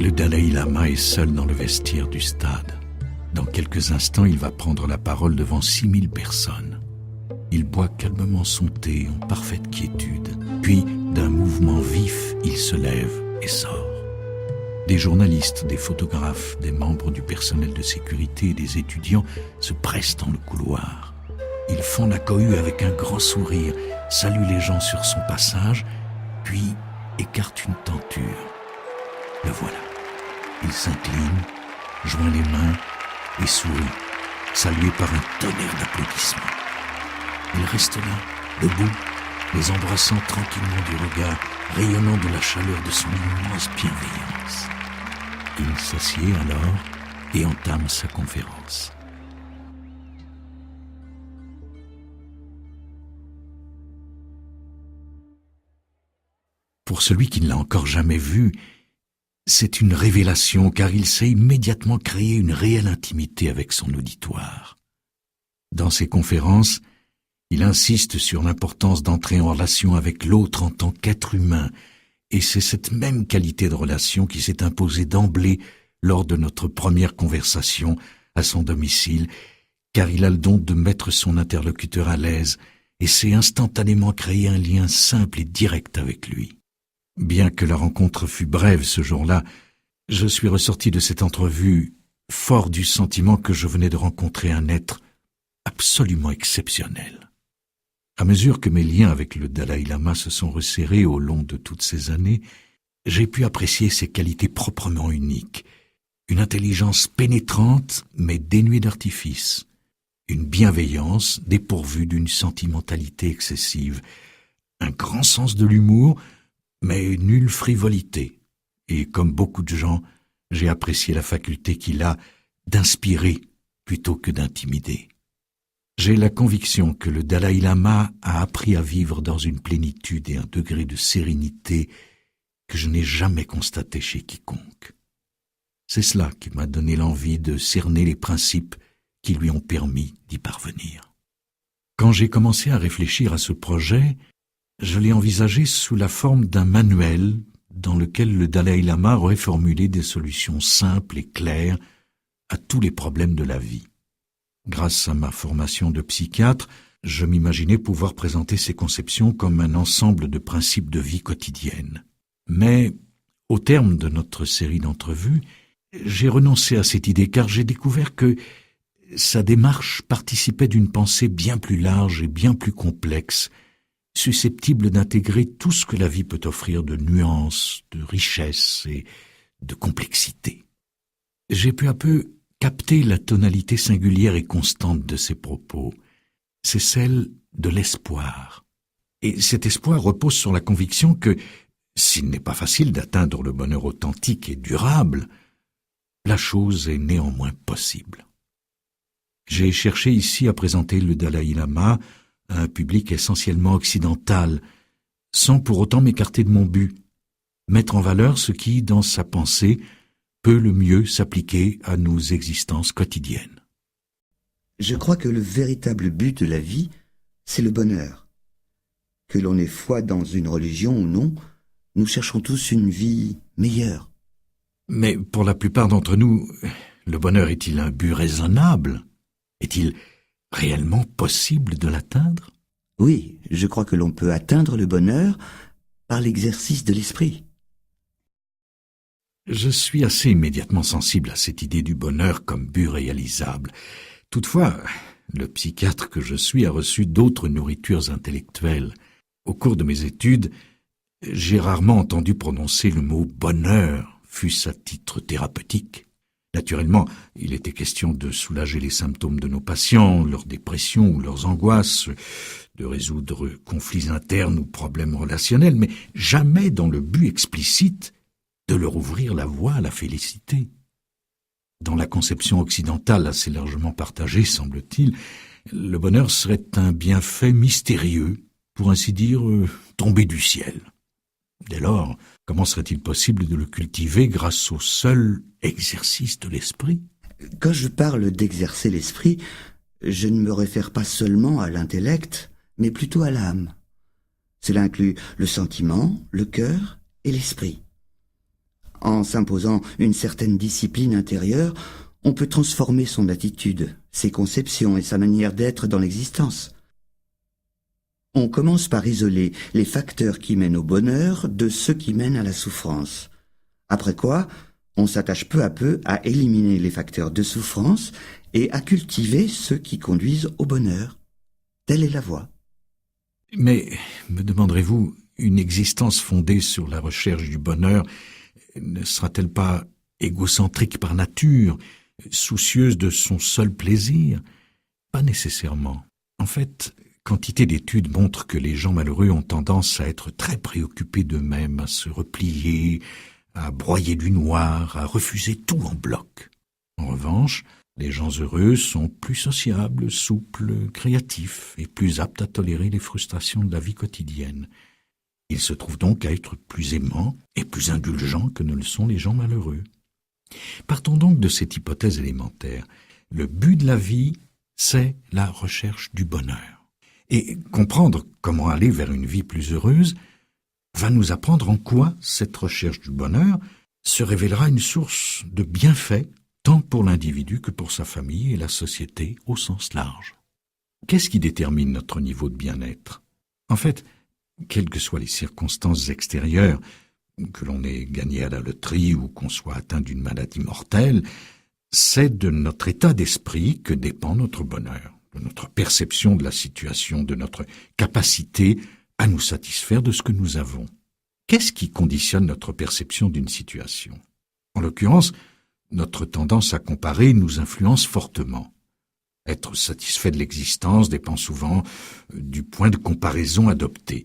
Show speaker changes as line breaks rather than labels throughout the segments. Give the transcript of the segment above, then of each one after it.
Le Dalai Lama est seul dans le vestiaire du stade. Dans quelques instants, il va prendre la parole devant 6000 personnes. Il boit calmement son thé en parfaite quiétude. Puis, d'un mouvement vif, il se lève et sort. Des journalistes, des photographes, des membres du personnel de sécurité et des étudiants se pressent dans le couloir. Ils font la cohue avec un grand sourire, saluent les gens sur son passage, puis écartent une tenture. Le voilà. Il s'incline, joint les mains et sourit, salué par un tonnerre d'applaudissements. Il reste là, debout, les embrassant tranquillement du regard, rayonnant de la chaleur de son immense bienveillance. Il s'assied alors et entame sa conférence. Pour celui qui ne l'a encore jamais vu, c'est une révélation car il sait immédiatement créer une réelle intimité avec son auditoire. Dans ses conférences, il insiste sur l'importance d'entrer en relation avec l'autre en tant qu'être humain, et c'est cette même qualité de relation qui s'est imposée d'emblée lors de notre première conversation à son domicile, car il a le don de mettre son interlocuteur à l'aise et sait instantanément créer un lien simple et direct avec lui. Bien que la rencontre fût brève ce jour-là, je suis ressorti de cette entrevue fort du sentiment que je venais de rencontrer un être absolument exceptionnel. À mesure que mes liens avec le Dalai Lama se sont resserrés au long de toutes ces années, j'ai pu apprécier ses qualités proprement uniques. Une intelligence pénétrante mais dénuée d'artifice, une bienveillance dépourvue d'une sentimentalité excessive, un grand sens de l'humour mais nulle frivolité. Et comme beaucoup de gens, j'ai apprécié la faculté qu'il a d'inspirer plutôt que d'intimider. J'ai la conviction que le Dalai Lama a appris à vivre dans une plénitude et un degré de sérénité que je n'ai jamais constaté chez quiconque. C'est cela qui m'a donné l'envie de cerner les principes qui lui ont permis d'y parvenir. Quand j'ai commencé à réfléchir à ce projet, je l'ai envisagé sous la forme d'un manuel dans lequel le Dalai Lama aurait formulé des solutions simples et claires à tous les problèmes de la vie. Grâce à ma formation de psychiatre, je m'imaginais pouvoir présenter ces conceptions comme un ensemble de principes de vie quotidienne. Mais, au terme de notre série d'entrevues, j'ai renoncé à cette idée car j'ai découvert que sa démarche participait d'une pensée bien plus large et bien plus complexe, susceptible d'intégrer tout ce que la vie peut offrir de nuances, de richesse et de complexité. J'ai peu à peu capté la tonalité singulière et constante de ses propos. C'est celle de l'espoir. Et cet espoir repose sur la conviction que, s'il n'est pas facile d'atteindre le bonheur authentique et durable, la chose est néanmoins possible. J'ai cherché ici à présenter le Dalai Lama à un public essentiellement occidental, sans pour autant m'écarter de mon but, mettre en valeur ce qui, dans sa pensée, peut le mieux s'appliquer à nos existences quotidiennes.
Je crois que le véritable but de la vie, c'est le bonheur. Que l'on ait foi dans une religion ou non, nous cherchons tous une vie meilleure.
Mais pour la plupart d'entre nous, le bonheur est-il un but raisonnable? Est-il réellement possible de l'atteindre?
Oui, je crois que l'on peut atteindre le bonheur par l'exercice de l'esprit.
Je suis assez immédiatement sensible à cette idée du bonheur comme but réalisable. Toutefois, le psychiatre que je suis a reçu d'autres nourritures intellectuelles. Au cours de mes études, j'ai rarement entendu prononcer le mot « bonheur », fût-ce à titre thérapeutique. Naturellement, il était question de soulager les symptômes de nos patients, leurs dépressions ou leurs angoisses, de résoudre conflits internes ou problèmes relationnels, mais jamais dans le but explicite de leur ouvrir la voie à la félicité. Dans la conception occidentale assez largement partagée, semble-t-il, le bonheur serait un bienfait mystérieux, pour ainsi dire, tombé du ciel. Dès lors, comment serait-il possible de le cultiver grâce au seul exercice de l'esprit?
Quand je parle d'exercer l'esprit, je ne me réfère pas seulement à l'intellect, mais plutôt à l'âme. Cela inclut le sentiment, le cœur et l'esprit. En s'imposant une certaine discipline intérieure, on peut transformer son attitude, ses conceptions et sa manière d'être dans l'existence. On commence par isoler les facteurs qui mènent au bonheur de ceux qui mènent à la souffrance. Après quoi, on s'attache peu à peu à éliminer les facteurs de souffrance et à cultiver ceux qui conduisent au bonheur. Telle est la voie.
Mais, me demanderez-vous, une existence fondée sur la recherche du bonheur ne sera-t-elle pas égocentrique par nature, soucieuse de son seul plaisir? Pas nécessairement. En fait, quantité d'études montrent que les gens malheureux ont tendance à être très préoccupés d'eux-mêmes, à se replier, à broyer du noir, à refuser tout en bloc. En revanche, les gens heureux sont plus sociables, souples, créatifs et plus aptes à tolérer les frustrations de la vie quotidienne. Ils se trouvent donc à être plus aimants et plus indulgents que ne le sont les gens malheureux. Partons donc de cette hypothèse élémentaire. Le but de la vie, c'est la recherche du bonheur. Et comprendre comment aller vers une vie plus heureuse va nous apprendre en quoi cette recherche du bonheur se révélera une source de bienfaits tant pour l'individu que pour sa famille et la société au sens large. Qu'est-ce qui détermine notre niveau de bien-être? En fait, quelles que soient les circonstances extérieures, que l'on ait gagné à la loterie ou qu'on soit atteint d'une maladie mortelle, c'est de notre état d'esprit que dépend notre bonheur, de notre perception de la situation, de notre capacité à nous satisfaire de ce que nous avons. Qu'est-ce qui conditionne notre perception d'une situation? En l'occurrence, notre tendance à comparer nous influence fortement. Être satisfait de l'existence dépend souvent du point de comparaison adopté.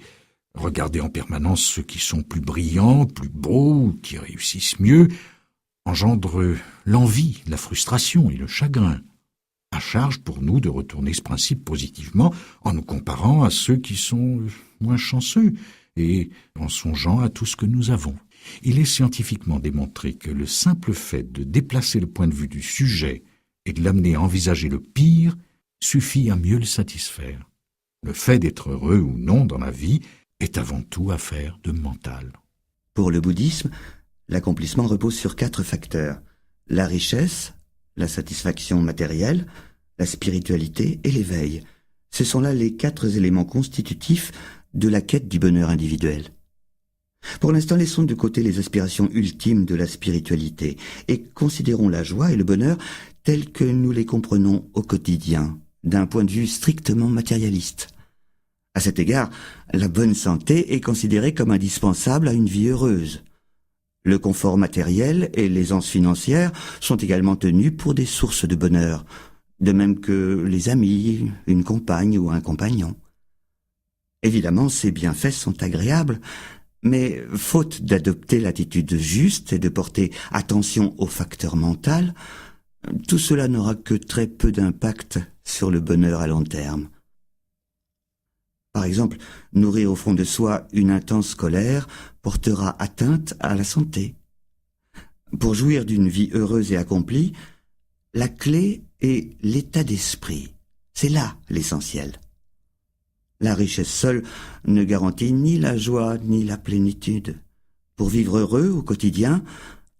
Regarder en permanence ceux qui sont plus brillants, plus beaux, qui réussissent mieux, engendre l'envie, la frustration et le chagrin. À charge pour nous de retourner ce principe positivement en nous comparant à ceux qui sont moins chanceux et en songeant à tout ce que nous avons. Il est scientifiquement démontré que le simple fait de déplacer le point de vue du sujet et de l'amener à envisager le pire suffit à mieux le satisfaire. Le fait d'être heureux ou non dans la vie est avant tout affaire de mental.
Pour le bouddhisme, l'accomplissement repose sur 4 facteurs: la richesse, la satisfaction matérielle, la spiritualité et l'éveil. Ce sont là les 4 éléments constitutifs de la quête du bonheur individuel. Pour l'instant, laissons de côté les aspirations ultimes de la spiritualité et considérons la joie et le bonheur tels que nous les comprenons au quotidien, d'un point de vue strictement matérialiste. À cet égard, la bonne santé est considérée comme indispensable à une vie heureuse. Le confort matériel et l'aisance financière sont également tenus pour des sources de bonheur, de même que les amis, une compagne ou un compagnon. Évidemment, ces bienfaits sont agréables, mais faute d'adopter l'attitude juste et de porter attention au facteur mental, tout cela n'aura que très peu d'impact sur le bonheur à long terme. Par exemple, nourrir au fond de soi une intense colère portera atteinte à la santé. Pour jouir d'une vie heureuse et accomplie, la clé est l'état d'esprit. C'est là l'essentiel. La richesse seule ne garantit ni la joie ni la plénitude. Pour vivre heureux au quotidien,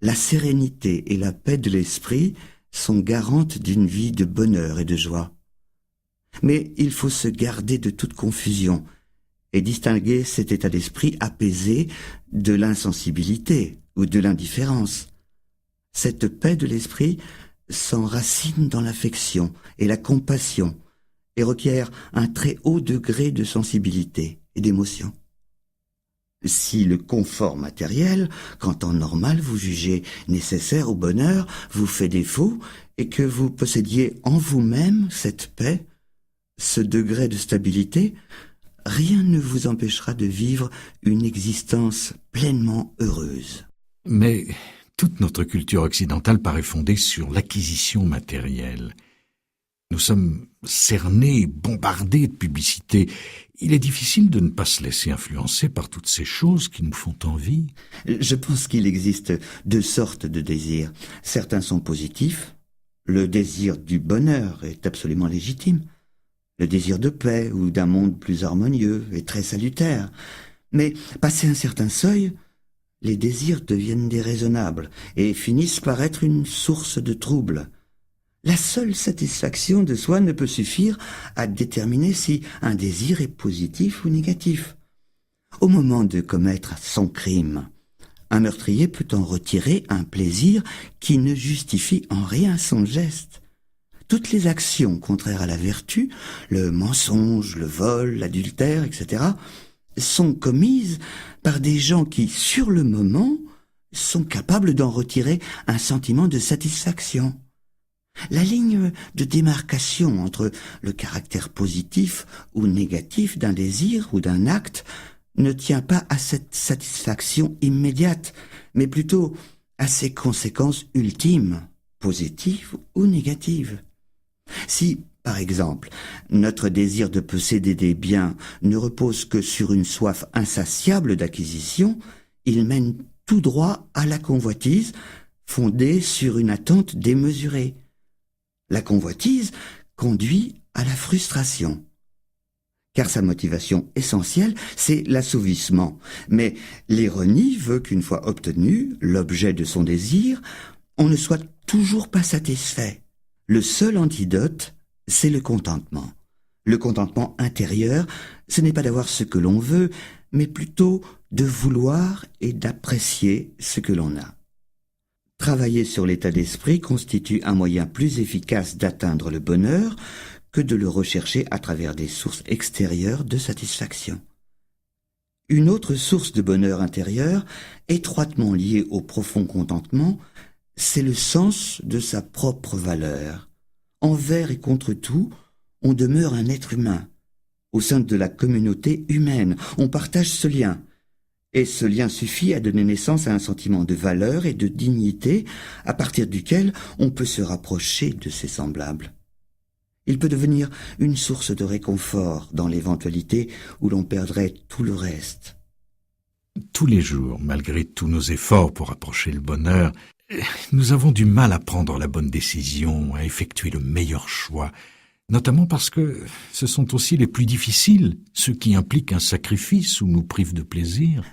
la sérénité et la paix de l'esprit sont garantes d'une vie de bonheur et de joie. Mais il faut se garder de toute confusion et distinguer cet état d'esprit apaisé de l'insensibilité ou de l'indifférence. Cette paix de l'esprit s'enracine dans l'affection et la compassion et requiert un très haut degré de sensibilité et d'émotion. Si le confort matériel, qu'en temps normal vous jugez nécessaire au bonheur, vous fait défaut et que vous possédiez en vous-même cette paix, ce degré de stabilité, rien ne vous empêchera de vivre une existence pleinement heureuse.
Mais toute notre culture occidentale paraît fondée sur l'acquisition matérielle. Nous sommes cernés, bombardés de publicités. Il est difficile de ne pas se laisser influencer par toutes ces choses qui nous font envie.
Je pense qu'il existe 2 sortes de désirs. Certains sont positifs. Le désir du bonheur est absolument légitime. Le désir de paix ou d'un monde plus harmonieux est très salutaire. Mais passé un certain seuil, les désirs deviennent déraisonnables et finissent par être une source de trouble. La seule satisfaction de soi ne peut suffire à déterminer si un désir est positif ou négatif. Au moment de commettre son crime, un meurtrier peut en retirer un plaisir qui ne justifie en rien son geste. Toutes les actions contraires à la vertu, le mensonge, le vol, l'adultère, etc., sont commises par des gens qui, sur le moment, sont capables d'en retirer un sentiment de satisfaction. La ligne de démarcation entre le caractère positif ou négatif d'un désir ou d'un acte ne tient pas à cette satisfaction immédiate, mais plutôt à ses conséquences ultimes, positives ou négatives. Si, par exemple, notre désir de posséder des biens ne repose que sur une soif insatiable d'acquisition, il mène tout droit à la convoitise, fondée sur une attente démesurée. La convoitise conduit à la frustration, car sa motivation essentielle, c'est l'assouvissement. Mais l'ironie veut qu'une fois obtenu l'objet de son désir, on ne soit toujours pas satisfait. Le seul antidote, c'est le contentement. Le contentement intérieur, ce n'est pas d'avoir ce que l'on veut, mais plutôt de vouloir et d'apprécier ce que l'on a. Travailler sur l'état d'esprit constitue un moyen plus efficace d'atteindre le bonheur que de le rechercher à travers des sources extérieures de satisfaction. Une autre source de bonheur intérieur, étroitement liée au profond contentement, c'est le sens de sa propre valeur. Envers et contre tout, on demeure un être humain. Au sein de la communauté humaine, on partage ce lien. Et ce lien suffit à donner naissance à un sentiment de valeur et de dignité à partir duquel on peut se rapprocher de ses semblables. Il peut devenir une source de réconfort dans l'éventualité où l'on perdrait tout le reste.
Tous les jours, malgré tous nos efforts pour approcher le bonheur, nous avons du mal à prendre la bonne décision, à effectuer le meilleur choix, notamment parce que ce sont aussi les plus difficiles, ceux qui impliquent un sacrifice ou nous privent de plaisir.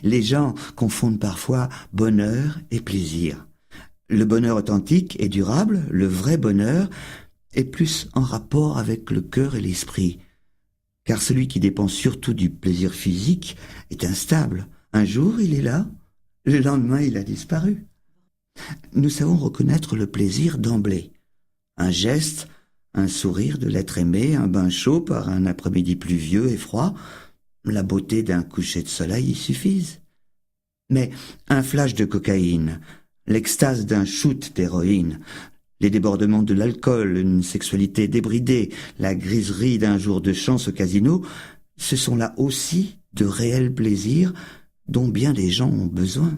Les gens confondent parfois bonheur et plaisir. Le bonheur authentique et durable, le vrai bonheur, est plus en rapport avec le cœur et l'esprit. Car celui qui dépend surtout du plaisir physique est instable. Un jour, il est là, le lendemain, il a disparu. Nous savons reconnaître le plaisir d'emblée. Un geste, un sourire de l'être aimé, un bain chaud par un après-midi pluvieux et froid, la beauté d'un coucher de soleil y suffisent. Mais un flash de cocaïne, l'extase d'un shoot d'héroïne, les débordements de l'alcool, une sexualité débridée, la griserie d'un jour de chance au casino, ce sont là aussi de réels plaisirs dont bien des gens ont besoin.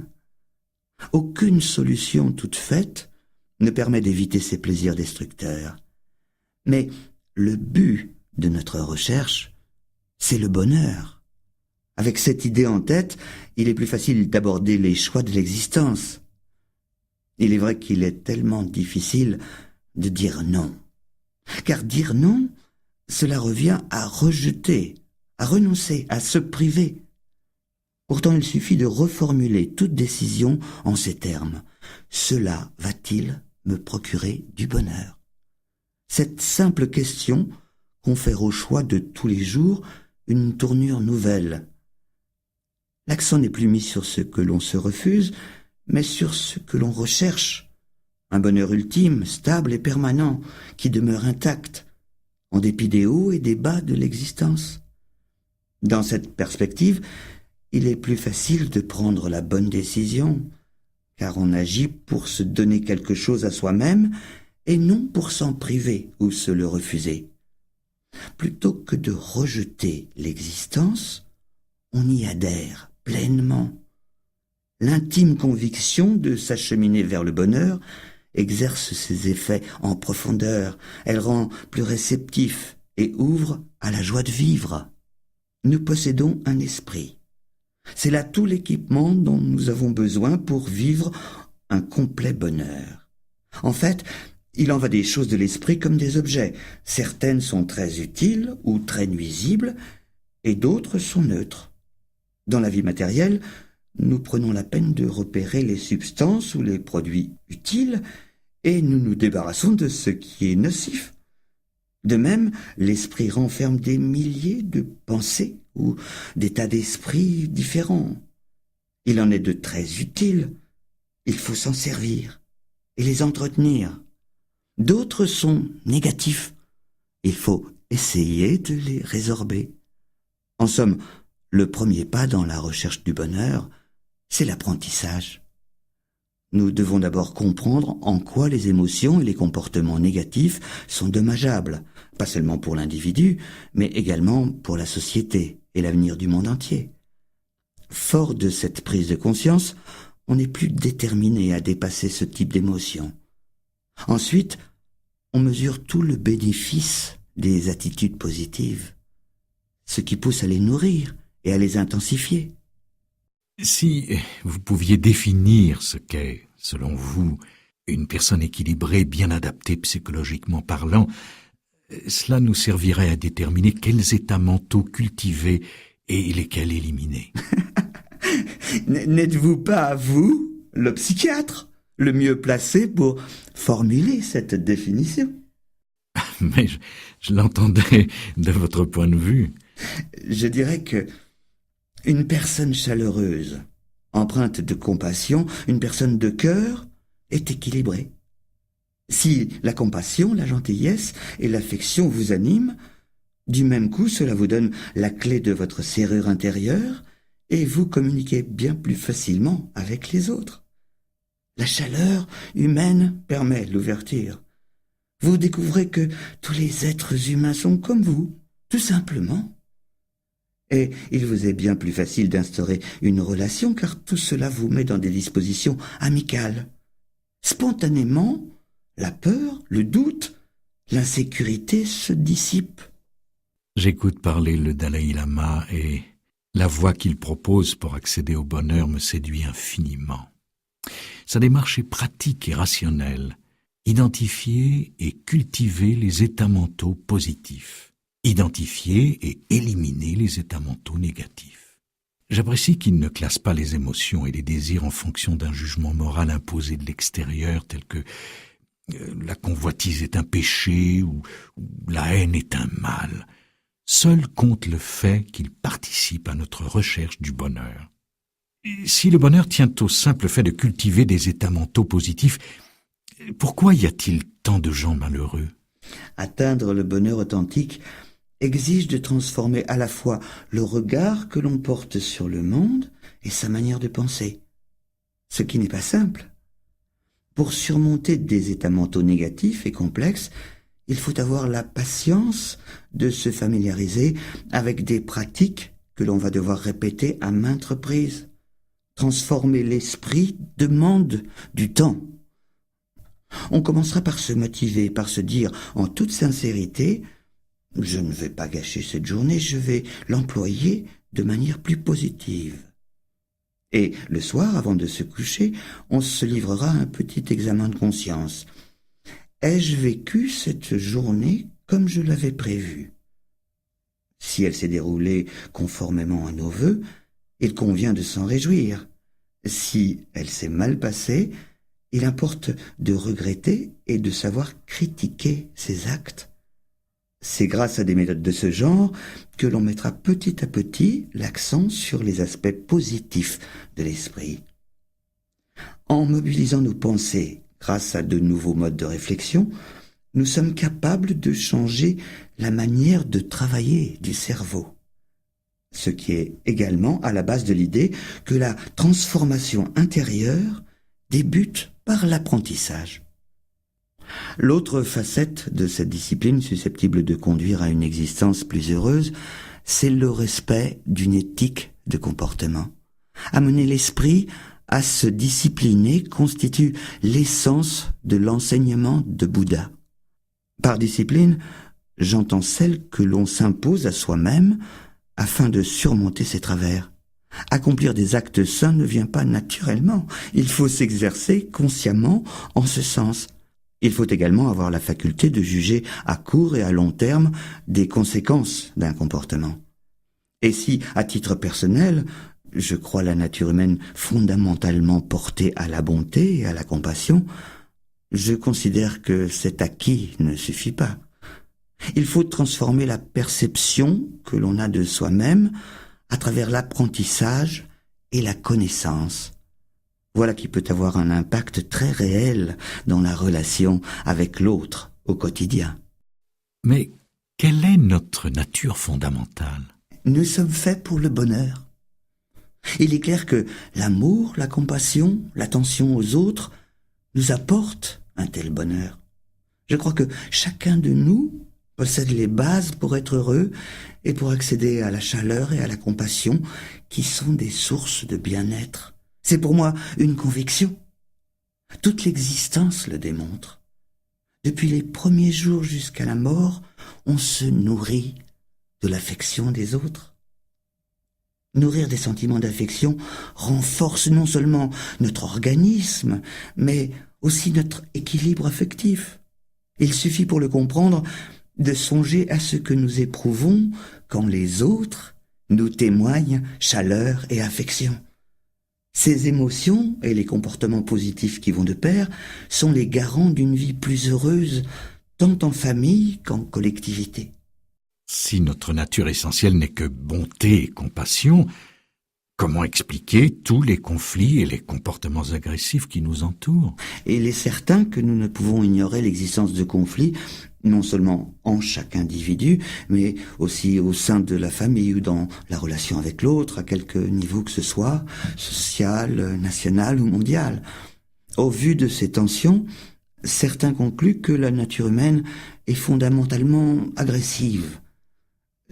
Aucune solution toute faite ne permet d'éviter ces plaisirs destructeurs. Mais le but de notre recherche, c'est le bonheur. Avec cette idée en tête, il est plus facile d'aborder les choix de l'existence. Il est vrai qu'il est tellement difficile de dire non. Car dire non, cela revient à rejeter, à renoncer, à se priver. Pourtant, il suffit de reformuler toute décision en ces termes. Cela va-t-il me procurer du bonheur? Cette simple question confère au choix de tous les jours une tournure nouvelle. L'accent n'est plus mis sur ce que l'on se refuse, mais sur ce que l'on recherche. Un bonheur ultime, stable et permanent, qui demeure intact, en dépit des hauts et des bas de l'existence. Dans cette perspective, il est plus facile de prendre la bonne décision, car on agit pour se donner quelque chose à soi-même et non pour s'en priver ou se le refuser. Plutôt que de rejeter l'existence, on y adhère pleinement. L'intime conviction de s'acheminer vers le bonheur exerce ses effets en profondeur, elle rend plus réceptif et ouvre à la joie de vivre. Nous possédons un esprit. C'est là tout l'équipement dont nous avons besoin pour vivre un complet bonheur. En fait, il en va des choses de l'esprit comme des objets. Certaines sont très utiles ou très nuisibles, et d'autres sont neutres. Dans la vie matérielle, nous prenons la peine de repérer les substances ou les produits utiles et nous nous débarrassons de ce qui est nocif. De même, l'esprit renferme des milliers de pensées ou d'états d'esprit différents. Il en est de très utiles. Il faut s'en servir et les entretenir. D'autres sont négatifs. Il faut essayer de les résorber. En somme, le premier pas dans la recherche du bonheur, c'est l'apprentissage. Nous devons d'abord comprendre en quoi les émotions et les comportements négatifs sont dommageables, pas seulement pour l'individu, mais également pour la société et l'avenir du monde entier. Fort de cette prise de conscience, on n'est plus déterminé à dépasser ce type d'émotion. Ensuite, on mesure tout le bénéfice des attitudes positives, ce qui pousse à les nourrir et à les intensifier.
Si vous pouviez définir ce qu'est, selon vous, une personne équilibrée, bien adaptée psychologiquement parlant, cela nous servirait à déterminer quels états mentaux cultiver et lesquels éliminer.
N'êtes-vous pas, vous, le psychiatre, le mieux placé pour formuler cette définition?
Mais je l'entendais de votre point de vue.
Je dirais que une personne chaleureuse, empreinte de compassion, une personne de cœur, est équilibrée. Si la compassion, la gentillesse et l'affection vous animent, du même coup cela vous donne la clé de votre serrure intérieure et vous communiquez bien plus facilement avec les autres. La chaleur humaine permet l'ouverture. Vous découvrez que tous les êtres humains sont comme vous, tout simplement. Et il vous est bien plus facile d'instaurer une relation car tout cela vous met dans des dispositions amicales. Spontanément, la peur, le doute, l'insécurité se dissipent.
J'écoute parler le Dalai Lama et la voie qu'il propose pour accéder au bonheur me séduit infiniment. Sa démarche est pratique et rationnelle. Identifier et cultiver les états mentaux positifs. Identifier et éliminer les états mentaux négatifs. J'apprécie qu'il ne classe pas les émotions et les désirs en fonction d'un jugement moral imposé de l'extérieur tel que la convoitise est un péché ou la haine est un mal. Seul compte le fait qu'il participe à notre recherche du bonheur. Si le bonheur tient au simple fait de cultiver des états mentaux positifs, pourquoi y a-t-il tant de gens malheureux?
Atteindre le bonheur authentique exige de transformer à la fois le regard que l'on porte sur le monde et sa manière de penser, ce qui n'est pas simple. Pour surmonter des états mentaux négatifs et complexes, il faut avoir la patience de se familiariser avec des pratiques que l'on va devoir répéter à maintes reprises. Transformer l'esprit demande du temps. On commencera par se motiver, par se dire en toute sincérité « Je ne vais pas gâcher cette journée, je vais l'employer de manière plus positive. » Et le soir, avant de se coucher, on se livrera à un petit examen de conscience. Ai-je vécu cette journée comme je l'avais prévu? Si elle s'est déroulée conformément à nos vœux, il convient de s'en réjouir. Si elle s'est mal passée, il importe de regretter et de savoir critiquer ses actes. C'est grâce à des méthodes de ce genre que l'on mettra petit à petit l'accent sur les aspects positifs de l'esprit. En mobilisant nos pensées grâce à de nouveaux modes de réflexion, nous sommes capables de changer la manière de travailler du cerveau. Ce qui est également à la base de l'idée que la transformation intérieure débute par l'apprentissage. L'autre facette de cette discipline susceptible de conduire à une existence plus heureuse, c'est le respect d'une éthique de comportement. Amener l'esprit à se discipliner constitue l'essence de l'enseignement de Bouddha. Par discipline, j'entends celle que l'on s'impose à soi-même afin de surmonter ses travers. Accomplir des actes sains ne vient pas naturellement. Il faut s'exercer consciemment en ce sens. Il faut également avoir la faculté de juger à court et à long terme des conséquences d'un comportement. Et si, à titre personnel, je crois la nature humaine fondamentalement portée à la bonté et à la compassion, je considère que cet acquis ne suffit pas. Il faut transformer la perception que l'on a de soi-même à travers l'apprentissage et la connaissance. Voilà qui peut avoir un impact très réel dans la relation avec l'autre au quotidien.
Mais quelle est notre nature fondamentale?
Nous sommes faits pour le bonheur. Il est clair que l'amour, la compassion, l'attention aux autres nous apportent un tel bonheur. Je crois que chacun de nous possède les bases pour être heureux et pour accéder à la chaleur et à la compassion qui sont des sources de bien-être. C'est pour moi une conviction. Toute l'existence le démontre. Depuis les premiers jours jusqu'à la mort, on se nourrit de l'affection des autres. Nourrir des sentiments d'affection renforce non seulement notre organisme, mais aussi notre équilibre affectif. Il suffit pour le comprendre de songer à ce que nous éprouvons quand les autres nous témoignent chaleur et affection. Ces émotions et les comportements positifs qui vont de pair sont les garants d'une vie plus heureuse, tant en famille qu'en collectivité.
Si notre nature essentielle n'est que bonté et compassion, comment expliquer tous les conflits et les comportements agressifs qui nous entourent?
Il est certain que nous ne pouvons ignorer l'existence de conflits, non seulement en chaque individu, mais aussi au sein de la famille ou dans la relation avec l'autre, à quelque niveau que ce soit, social, national ou mondial. Au vu de ces tensions, certains concluent que la nature humaine est fondamentalement agressive.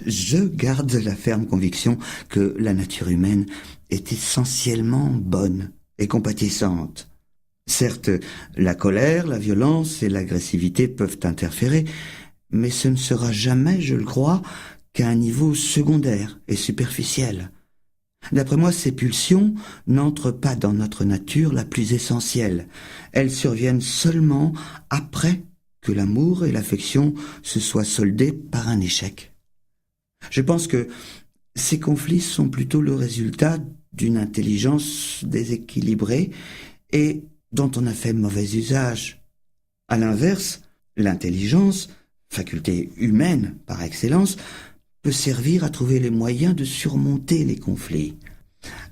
Je garde la ferme conviction que la nature humaine est essentiellement bonne et compatissante. Certes, la colère, la violence et l'agressivité peuvent interférer, mais ce ne sera jamais, je le crois, qu'à un niveau secondaire et superficiel. D'après moi, ces pulsions n'entrent pas dans notre nature la plus essentielle. Elles surviennent seulement après que l'amour et l'affection se soient soldés par un échec. Je pense que ces conflits sont plutôt le résultat d'une intelligence déséquilibrée et dont on a fait mauvais usage. À l'inverse, l'intelligence, faculté humaine par excellence, peut servir à trouver les moyens de surmonter les conflits.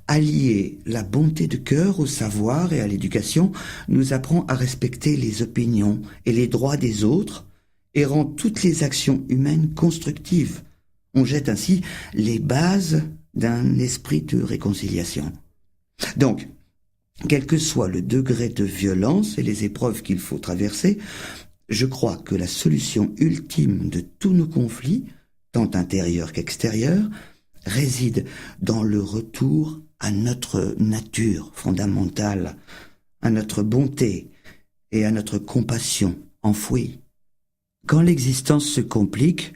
Allier la bonté de cœur au savoir et à l'éducation nous apprend à respecter les opinions et les droits des autres et rend toutes les actions humaines constructives. On jette ainsi les bases d'un esprit de réconciliation. Donc, quel que soit le degré de violence et les épreuves qu'il faut traverser, je crois que la solution ultime de tous nos conflits, tant intérieurs qu'extérieurs, réside dans le retour à notre nature fondamentale, à notre bonté et à notre compassion enfouie. Quand l'existence se complique,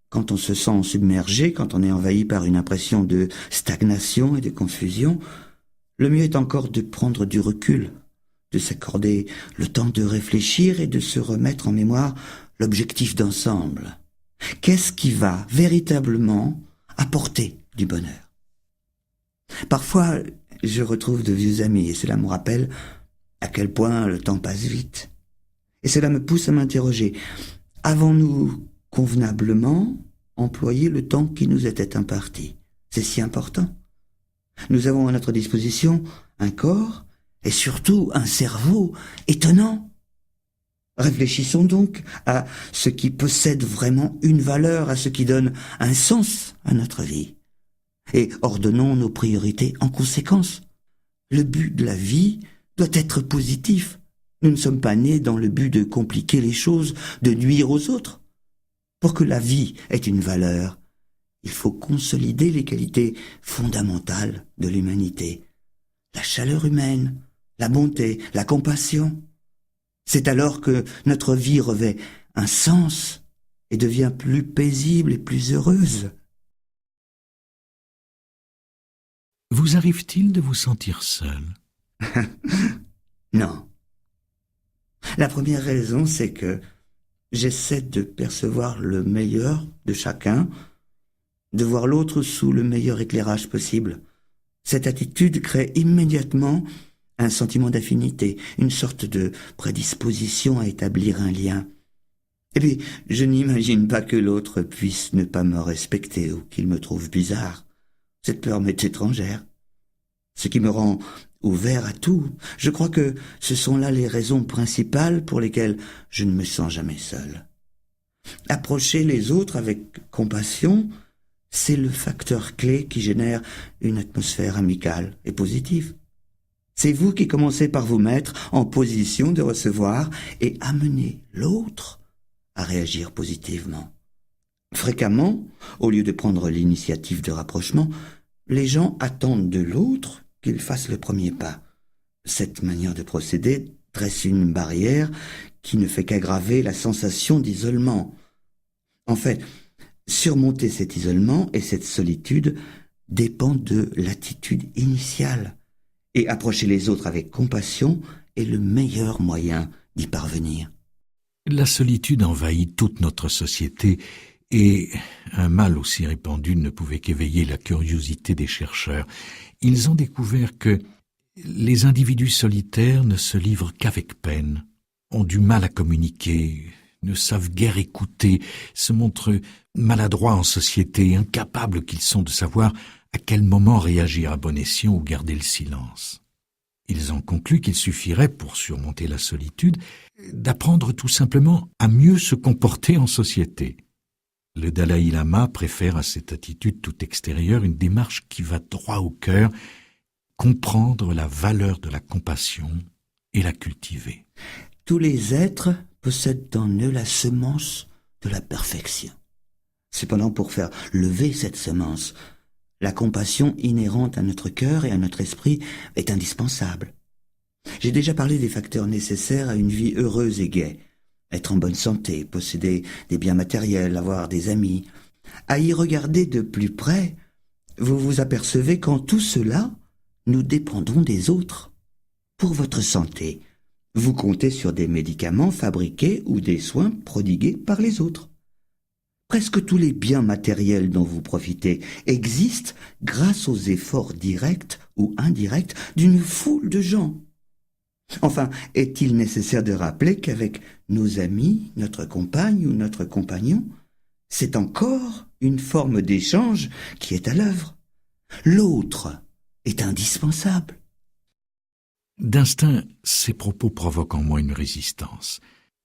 quand on se sent submergé, quand on est envahi par une impression de stagnation et de confusion, le mieux est encore de prendre du recul, de s'accorder le temps de réfléchir et de se remettre en mémoire l'objectif d'ensemble. Qu'est-ce qui va véritablement apporter du bonheur? Parfois, je retrouve de vieux amis et cela me rappelle à quel point le temps passe vite. Et cela me pousse à m'interroger. Avons-nous convenablement employé le temps qui nous était imparti? C'est si important. Nous avons à notre disposition un corps et surtout un cerveau étonnant. Réfléchissons donc à ce qui possède vraiment une valeur, à ce qui donne un sens à notre vie. Et ordonnons nos priorités en conséquence. Le but de la vie doit être positif. Nous ne sommes pas nés dans le but de compliquer les choses, de nuire aux autres. Pour que la vie ait une valeur, il faut consolider les qualités fondamentales de l'humanité. La chaleur humaine, la bonté, la compassion. C'est alors que notre vie revêt un sens et devient plus paisible et plus heureuse.
Vous arrive-t-il de vous sentir seul?
Non. La première raison, c'est que j'essaie de percevoir le meilleur de chacun, de voir l'autre sous le meilleur éclairage possible. Cette attitude crée immédiatement un sentiment d'affinité, une sorte de prédisposition à établir un lien. Et puis, je n'imagine pas que l'autre puisse ne pas me respecter ou qu'il me trouve bizarre. Cette peur m'est étrangère. Ce qui me rend ouvert à tout. Je crois que ce sont là les raisons principales pour lesquelles je ne me sens jamais seul. Approcher les autres avec compassion, c'est le facteur clé qui génère une atmosphère amicale et positive. C'est vous qui commencez par vous mettre en position de recevoir et amener l'autre à réagir positivement. Fréquemment, au lieu de prendre l'initiative de rapprochement, les gens attendent de l'autre qu'il fasse le premier pas. Cette manière de procéder dresse une barrière qui ne fait qu'aggraver la sensation d'isolement. En fait, surmonter cet isolement et cette solitude dépend de l'attitude initiale. Et approcher les autres avec compassion est le meilleur moyen d'y parvenir.
La solitude envahit toute notre société et un mal aussi répandu ne pouvait qu'éveiller la curiosité des chercheurs. Ils ont découvert que les individus solitaires ne se livrent qu'avec peine, ont du mal à communiquer, ne savent guère écouter, se montrent maladroits en société, incapables qu'ils sont de savoir à quel moment réagir à bon escient ou garder le silence. Ils ont conclu qu'il suffirait, pour surmonter la solitude, d'apprendre tout simplement à mieux se comporter en société. Le Dalai Lama préfère à cette attitude toute extérieure une démarche qui va droit au cœur, comprendre la valeur de la compassion et la cultiver.
Tous les êtres possèdent en eux la semence de la perfection. Cependant, pour faire lever cette semence, la compassion inhérente à notre cœur et à notre esprit est indispensable. J'ai déjà parlé des facteurs nécessaires à une vie heureuse et gaie. Être en bonne santé, posséder des biens matériels, avoir des amis. À y regarder de plus près, vous vous apercevez qu'en tout cela, nous dépendons des autres. Pour votre santé, vous comptez sur des médicaments fabriqués ou des soins prodigués par les autres. Presque tous les biens matériels dont vous profitez existent grâce aux efforts directs ou indirects d'une foule de gens. Enfin, est-il nécessaire de rappeler qu'avec nos amis, notre compagne ou notre compagnon, c'est encore une forme d'échange qui est à l'œuvre. L'autre est indispensable.
D'instinct, ces propos provoquent en moi une résistance.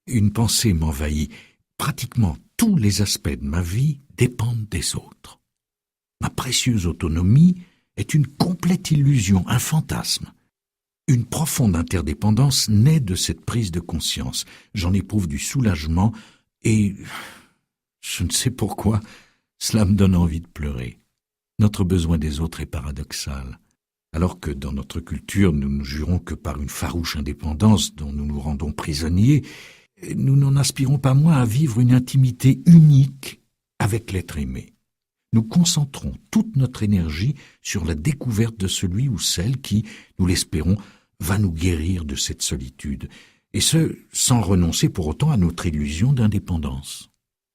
Une pensée m'envahit. Pratiquement tous les aspects de ma vie dépendent des autres. Ma précieuse autonomie est une complète illusion, un fantasme. Une profonde interdépendance naît de cette prise de conscience. J'en éprouve du soulagement et, je ne sais pourquoi, cela me donne envie de pleurer. Notre besoin des autres est paradoxal. Alors que dans notre culture, nous ne jurons que par une farouche indépendance dont nous nous rendons prisonniers, nous n'en aspirons pas moins à vivre une intimité unique avec l'être aimé. Nous concentrons toute notre énergie sur la découverte de celui ou celle qui, nous l'espérons, va nous guérir de cette solitude, et ce, sans renoncer pour autant à notre illusion d'indépendance.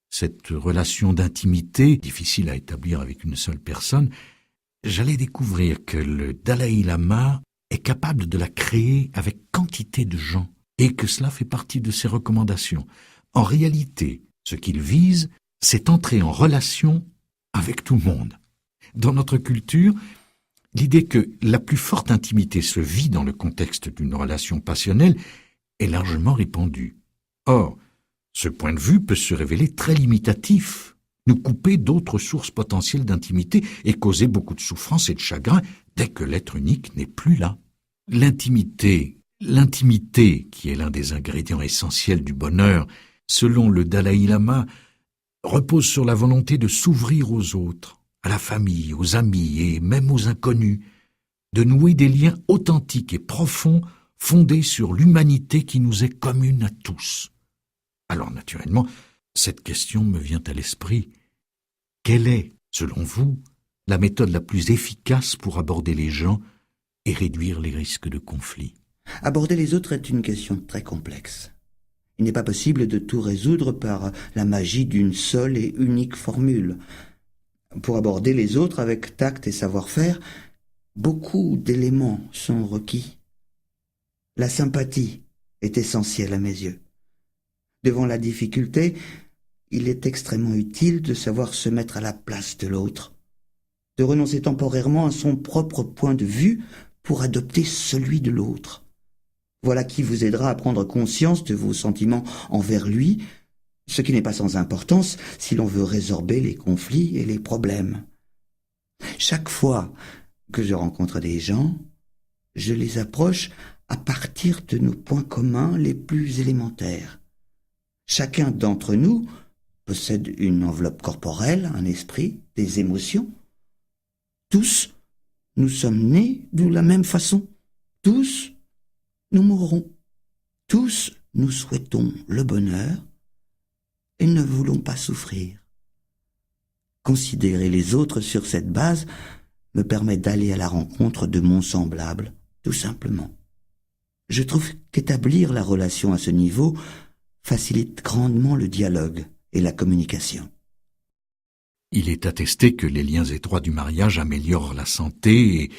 Cette relation d'intimité, difficile à établir avec une seule personne, j'allais découvrir que le Dalai Lama est capable de la créer avec quantité de gens, et que cela fait partie de ses recommandations. En réalité, ce qu'il vise, c'est entrer en relation avec tout le monde. Dans notre culture, l'idée que la plus forte intimité se vit dans le contexte d'une relation passionnelle est largement répandue. Or, ce point de vue peut se révéler très limitatif, nous couper d'autres sources potentielles d'intimité et causer beaucoup de souffrance et de chagrin dès que l'être unique n'est plus là. L'intimité, qui est l'un des ingrédients essentiels du bonheur, selon le Dalai Lama, repose sur la volonté de s'ouvrir aux autres, à la famille, aux amis et même aux inconnus, de nouer des liens authentiques et profonds fondés sur l'humanité qui nous est commune à tous. Alors naturellement, cette question me vient à l'esprit. Quelle est, selon vous, la méthode la plus efficace pour aborder les gens et réduire les risques de conflit?
Aborder les autres est une question très complexe. Il n'est pas possible de tout résoudre par la magie d'une seule et unique formule. Pour aborder les autres avec tact et savoir-faire, Beaucoup d'éléments sont requis. La sympathie est essentielle à mes yeux. Devant la difficulté, il est extrêmement utile de savoir se mettre à la place de l'autre, de renoncer temporairement à son propre point de vue pour adopter celui de l'autre. Voilà qui vous aidera à prendre conscience de vos sentiments envers lui, ce qui n'est pas sans importance si l'on veut résorber les conflits et les problèmes. Chaque fois que je rencontre des gens, je les approche à partir de nos points communs les plus élémentaires. Chacun d'entre nous possède une enveloppe corporelle, un esprit, des émotions. Tous, nous sommes nés de la même façon. Tous, nous mourrons. Tous, nous souhaitons le bonheur et ne voulons pas souffrir. Considérer les autres sur cette base me permet d'aller à la rencontre de mon semblable, tout simplement. Je trouve qu'établir la relation à ce niveau facilite grandement le dialogue et la communication.
Il est attesté que les liens étroits du mariage améliorent la santé et,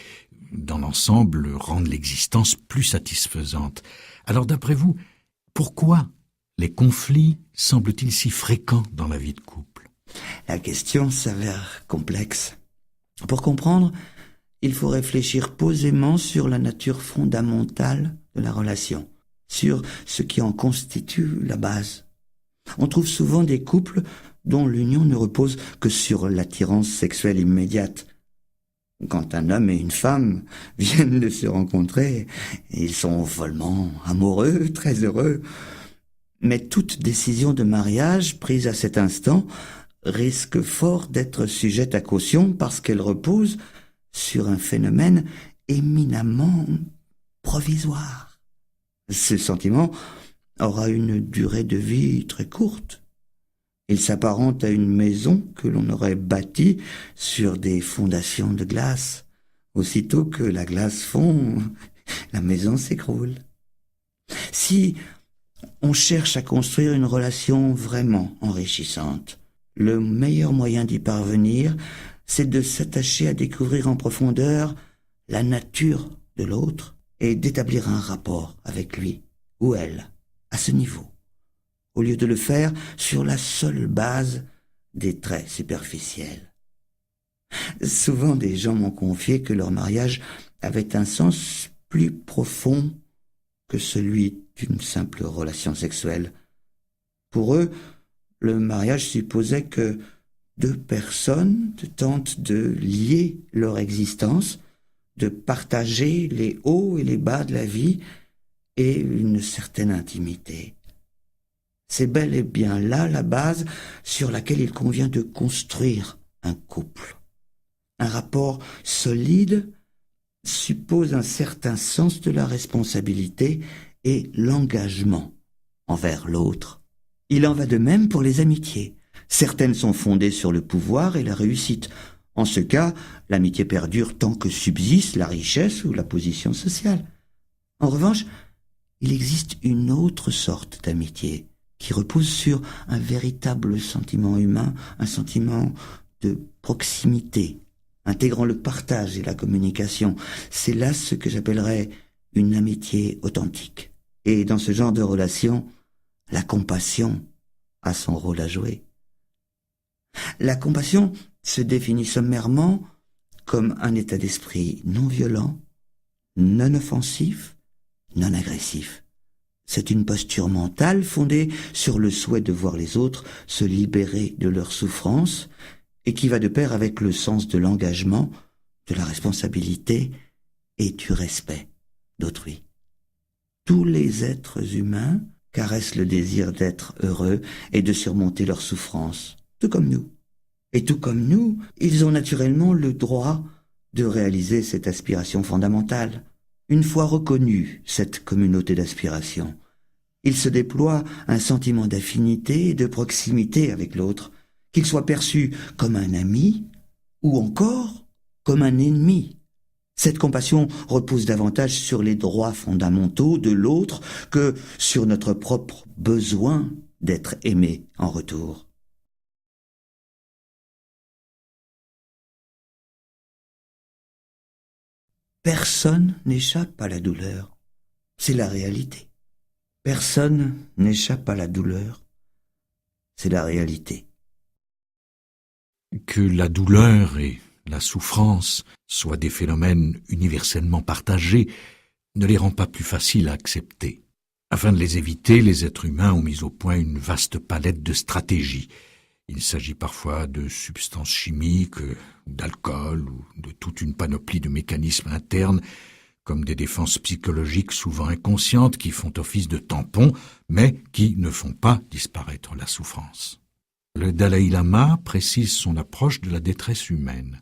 dans l'ensemble, rendent l'existence plus satisfaisante. Alors, d'après vous, pourquoi les conflits semblent-ils si fréquents dans la vie de couple?
La question s'avère complexe. Pour comprendre, il faut réfléchir posément sur la nature fondamentale de la relation, sur ce qui en constitue la base. On trouve souvent des couples dont l'union ne repose que sur l'attirance sexuelle immédiate. Quand un homme et une femme viennent de se rencontrer, ils sont follement amoureux, très heureux. Mais toute décision de mariage prise à cet instant risque fort d'être sujette à caution parce qu'elle repose sur un phénomène éminemment provisoire. Ce sentiment aura une durée de vie très courte. Il s'apparente à une maison que l'on aurait bâtie sur des fondations de glace. Aussitôt que la glace fond, la maison s'écroule. Si on cherche à construire une relation vraiment enrichissante, le meilleur moyen d'y parvenir, c'est de s'attacher à découvrir en profondeur la nature de l'autre et d'établir un rapport avec lui ou elle à ce niveau, au lieu de le faire sur la seule base des traits superficiels. Souvent, des gens m'ont confié que leur mariage avait un sens plus profond que celui d'une simple relation sexuelle. Pour eux, le mariage supposait que deux personnes tentent de lier leur existence, de partager les hauts et les bas de la vie et une certaine intimité. C'est bel et bien là la base sur laquelle il convient de construire un couple. Un rapport solide suppose un certain sens de la responsabilité et l'engagement envers l'autre. Il en va de même pour les amitiés. Certaines sont fondées sur le pouvoir et la réussite. En ce cas, l'amitié perdure tant que subsiste la richesse ou la position sociale. En revanche, il existe une autre sorte d'amitié qui repose sur un véritable sentiment humain, un sentiment de proximité, intégrant le partage et la communication. C'est là ce que j'appellerais une amitié authentique. Et dans ce genre de relation, la compassion a son rôle à jouer. La compassion se définit sommairement comme un état d'esprit non violent, non offensif, non agressif. C'est une posture mentale fondée sur le souhait de voir les autres se libérer de leurs souffrances et qui va de pair avec le sens de l'engagement, de la responsabilité et du respect d'autrui. Tous les êtres humains caressent le désir d'être heureux et de surmonter leurs souffrances, tout comme nous. Et tout comme nous, ils ont naturellement le droit de réaliser cette aspiration fondamentale. Une fois reconnue cette communauté d'aspiration, il se déploie un sentiment d'affinité et de proximité avec l'autre, qu'il soit perçu comme un ami ou encore comme un ennemi. Cette compassion repose davantage sur les droits fondamentaux de l'autre que sur notre propre besoin d'être aimé en retour. Personne n'échappe à la douleur. C'est la réalité. Personne n'échappe à la douleur. C'est la réalité.
Que la douleur et la souffrance soient des phénomènes universellement partagés ne les rend pas plus faciles à accepter. Afin de les éviter, les êtres humains ont mis au point une vaste palette de stratégies. Il s'agit parfois de substances chimiques, ou d'alcool, ou de toute une panoplie de mécanismes internes, comme des défenses psychologiques souvent inconscientes qui font office de tampons, mais qui ne font pas disparaître la souffrance. Le Dalai Lama précise son approche de la détresse humaine.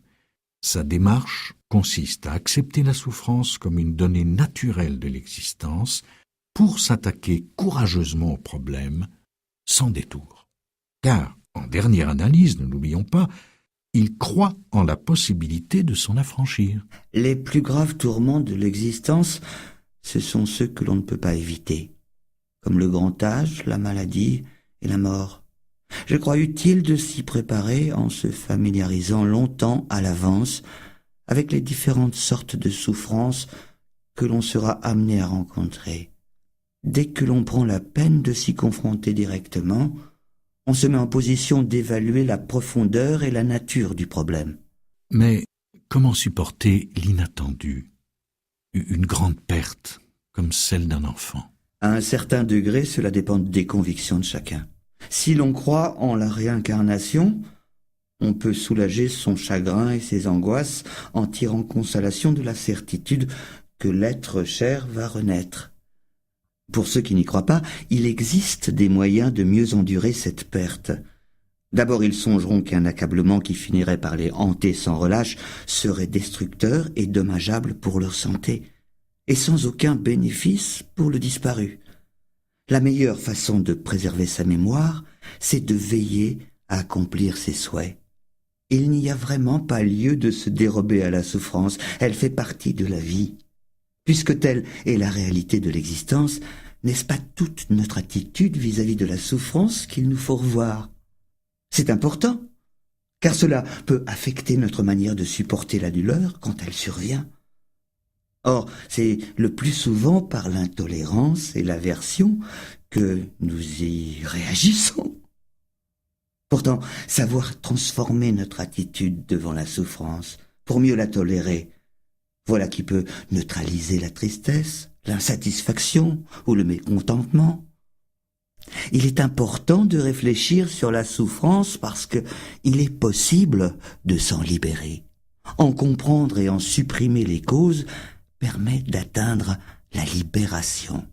Sa démarche consiste à accepter la souffrance comme une donnée naturelle de l'existence pour s'attaquer courageusement au problème, sans détour. Car, en dernière analyse, ne l'oublions pas, il croit en la possibilité de s'en affranchir.
Les plus graves tourments de l'existence, ce sont ceux que l'on ne peut pas éviter, comme le grand âge, la maladie et la mort. Je crois utile de s'y préparer en se familiarisant longtemps à l'avance avec les différentes sortes de souffrances que l'on sera amené à rencontrer. Dès que l'on prend la peine de s'y confronter directement, on se met en position d'évaluer la profondeur et la nature du problème.
Mais comment supporter l'inattendu, une grande perte comme celle d'un enfant?
À un certain degré, cela dépend des convictions de chacun. Si l'on croit en la réincarnation, on peut soulager son chagrin et ses angoisses en tirant consolation de la certitude que l'être cher va renaître. Pour ceux qui n'y croient pas, il existe des moyens de mieux endurer cette perte. D'abord, ils songeront qu'un accablement qui finirait par les hanter sans relâche serait destructeur et dommageable pour leur santé, et sans aucun bénéfice pour le disparu. La meilleure façon de préserver sa mémoire, c'est de veiller à accomplir ses souhaits. Il n'y a vraiment pas lieu de se dérober à la souffrance, elle fait partie de la vie. Puisque telle est la réalité de l'existence, n'est-ce pas toute notre attitude vis-à-vis de la souffrance qu'il nous faut revoir? C'est important, car cela peut affecter notre manière de supporter la douleur quand elle survient. Or, c'est le plus souvent par l'intolérance et l'aversion que nous y réagissons. Pourtant, savoir transformer notre attitude devant la souffrance pour mieux la tolérer, voilà qui peut neutraliser la tristesse, l'insatisfaction ou le mécontentement. Il est important de réfléchir sur la souffrance parce que il est possible de s'en libérer. En comprendre et en supprimer les causes permet d'atteindre la libération.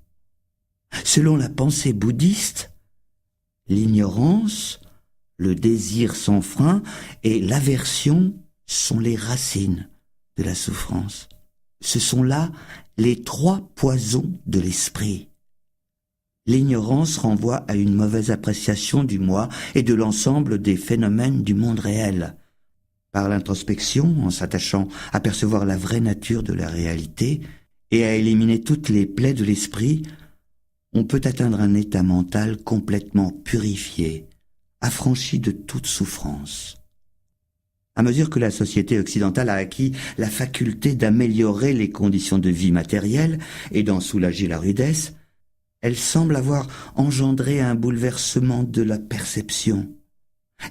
Selon la pensée bouddhiste, l'ignorance, le désir sans frein et l'aversion sont les racines de la souffrance. Ce sont là les trois poisons de l'esprit. L'ignorance renvoie à une mauvaise appréciation du moi et de l'ensemble des phénomènes du monde réel. Par l'introspection, en s'attachant à percevoir la vraie nature de la réalité et à éliminer toutes les plaies de l'esprit, on peut atteindre un état mental complètement purifié, affranchi de toute souffrance. À mesure que la société occidentale a acquis la faculté d'améliorer les conditions de vie matérielles et d'en soulager la rudesse, elle semble avoir engendré un bouleversement de la perception.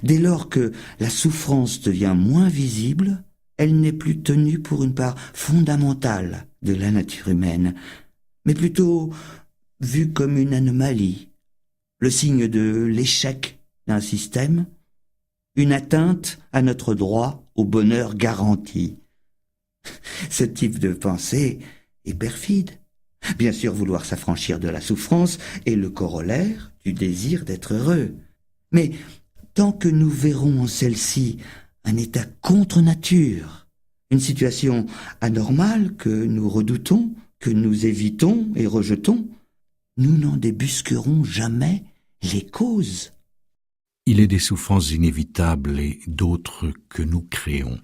Dès lors que la souffrance devient moins visible, elle n'est plus tenue pour une part fondamentale de la nature humaine, mais plutôt vue comme une anomalie, le signe de l'échec d'un système, une atteinte à notre droit au bonheur garanti. Ce type de pensée est perfide. Bien sûr, vouloir s'affranchir de la souffrance est le corollaire du désir d'être heureux. Mais tant que nous verrons en celle-ci un état contre nature, une situation anormale que nous redoutons, que nous évitons et rejetons, nous n'en débusquerons jamais les causes.
Il est des souffrances inévitables et d'autres que nous créons.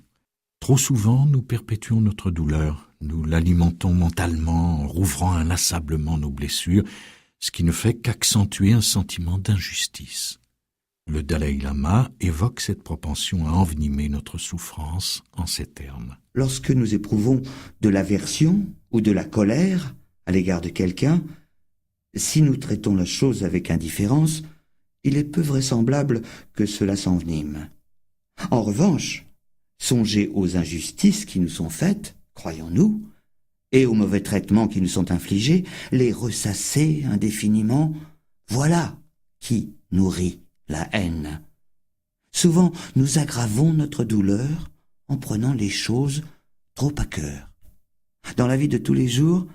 Trop souvent, nous perpétuons notre douleur, nous l'alimentons mentalement en rouvrant inlassablement nos blessures, ce qui ne fait qu'accentuer un sentiment d'injustice. Le Dalai Lama évoque cette propension à envenimer notre souffrance en ces termes.
Lorsque nous éprouvons de l'aversion ou de la colère à l'égard de quelqu'un, si nous traitons la chose avec indifférence, il est peu vraisemblable que cela s'envenime. En revanche, songez aux injustices qui nous sont faites, croyons-nous, et aux mauvais traitements qui nous sont infligés, les ressasser indéfiniment, voilà qui nourrit la haine. Souvent, nous aggravons notre douleur en prenant les choses trop à cœur. Dans la vie de tous les jours,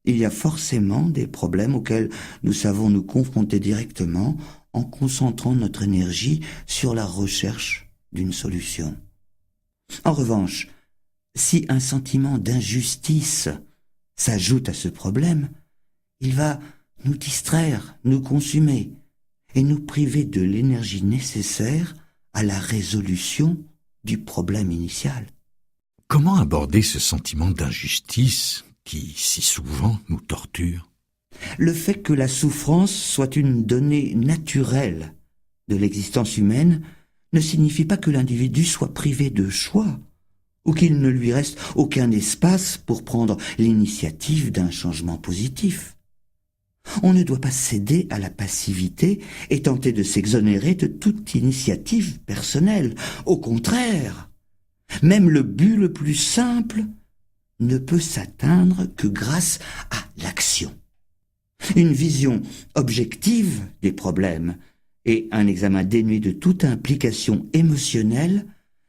il y a forcément des problèmes auxquels nous savons nous confronter directement en concentrant notre énergie sur la recherche d'une solution. En revanche, si un sentiment d'injustice s'ajoute à ce problème, il va nous distraire, nous consumer et nous priver de l'énergie nécessaire à la résolution du problème initial.
Comment aborder ce sentiment d'injustice qui, si souvent, nous torture?
Le fait que la souffrance soit une donnée naturelle de l'existence humaine ne signifie pas que l'individu soit privé de choix ou qu'il ne lui reste aucun espace pour prendre l'initiative d'un changement positif. On ne doit pas céder à la passivité et tenter de s'exonérer de toute initiative personnelle. Au contraire, même le but le plus simple ne peut s'atteindre que grâce à l'action. Une vision objective des problèmes et un examen dénué de toute implication émotionnelle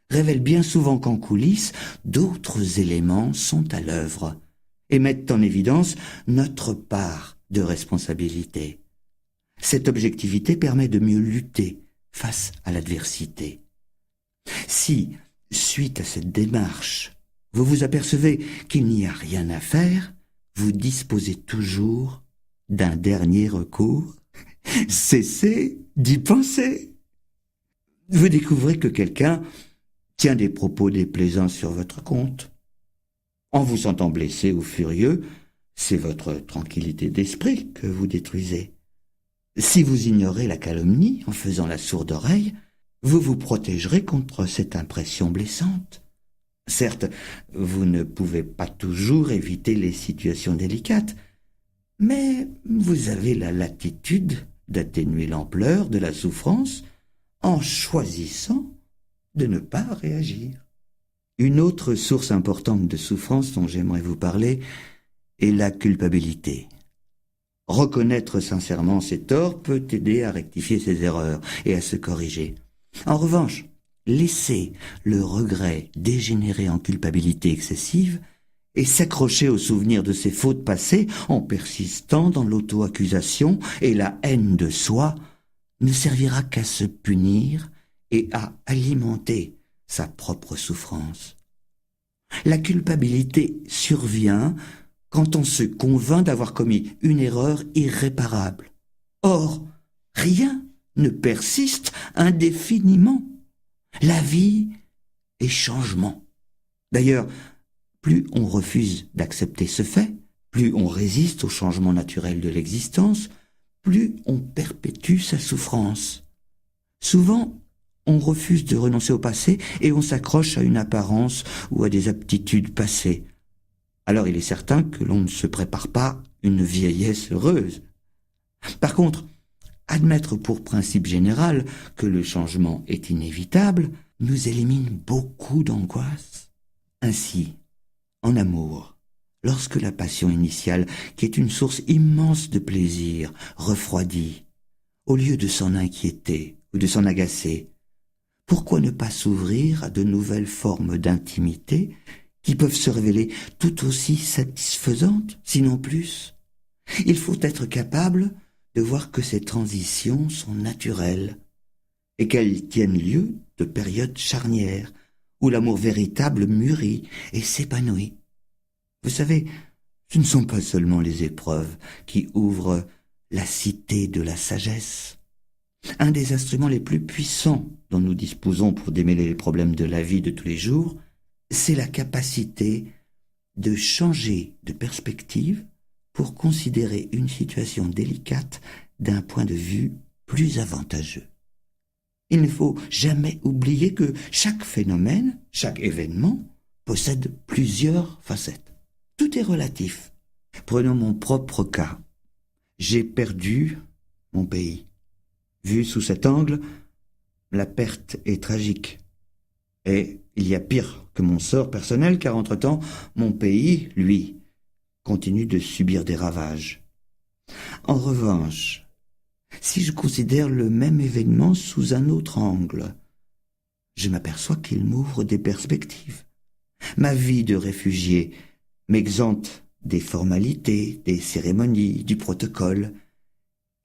révèlent bien souvent qu'en coulisses, d'autres éléments sont à l'œuvre et mettent en évidence notre part de responsabilité. Cette objectivité permet de mieux lutter face à l'adversité. Si, suite à cette démarche, vous vous apercevez qu'il n'y a rien à faire, vous disposez toujours d'un dernier recours. Cessez d'y penser. Vous découvrez que quelqu'un tient des propos déplaisants sur votre compte. En vous sentant blessé ou furieux, c'est votre tranquillité d'esprit que vous détruisez. Si vous ignorez la calomnie en faisant la sourde oreille, vous vous protégerez contre cette impression blessante. Certes, vous ne pouvez pas toujours éviter les situations délicates, mais vous avez la latitude d'atténuer l'ampleur de la souffrance en choisissant de ne pas réagir. Une autre source importante de souffrance dont j'aimerais vous parler est la culpabilité. Reconnaître sincèrement ses torts peut aider à rectifier ses erreurs et à se corriger. En revanche, laisser le regret dégénérer en culpabilité excessive et s'accrocher au souvenir de ses fautes passées en persistant dans l'auto-accusation et la haine de soi ne servira qu'à se punir et à alimenter sa propre souffrance. La culpabilité survient quand on se convainc d'avoir commis une erreur irréparable. Or, rien ne persiste indéfiniment. La vie est changement. D'ailleurs, plus on refuse d'accepter ce fait, plus on résiste au changement naturel de l'existence, plus on perpétue sa souffrance. Souvent, on refuse de renoncer au passé et on s'accroche à une apparence ou à des aptitudes passées. Alors il est certain que l'on ne se prépare pas une vieillesse heureuse. Par contre, admettre pour principe général que le changement est inévitable nous élimine beaucoup d'angoisse. Ainsi, en amour, lorsque la passion initiale, qui est une source immense de plaisir, refroidit, au lieu de s'en inquiéter ou de s'en agacer, pourquoi ne pas s'ouvrir à de nouvelles formes d'intimité qui peuvent se révéler tout aussi satisfaisantes, sinon plus? Il faut être capable de voir que ces transitions sont naturelles et qu'elles tiennent lieu de périodes charnières où l'amour véritable mûrit et s'épanouit. Vous savez, ce ne sont pas seulement les épreuves qui ouvrent la cité de la sagesse. Un des instruments les plus puissants dont nous disposons pour démêler les problèmes de la vie de tous les jours, c'est la capacité de changer de perspective pour considérer une situation délicate d'un point de vue plus avantageux. Il ne faut jamais oublier que chaque phénomène, chaque événement, possède plusieurs facettes. Tout est relatif. Prenons mon propre cas. J'ai perdu mon pays. Vu sous cet angle, la perte est tragique. Et il y a pire que mon sort personnel, car entre-temps, mon pays, lui, continue de subir des ravages. En revanche, si je considère le même événement sous un autre angle, je m'aperçois qu'il m'ouvre des perspectives. Ma vie de réfugié m'exempte des formalités, des cérémonies, du protocole,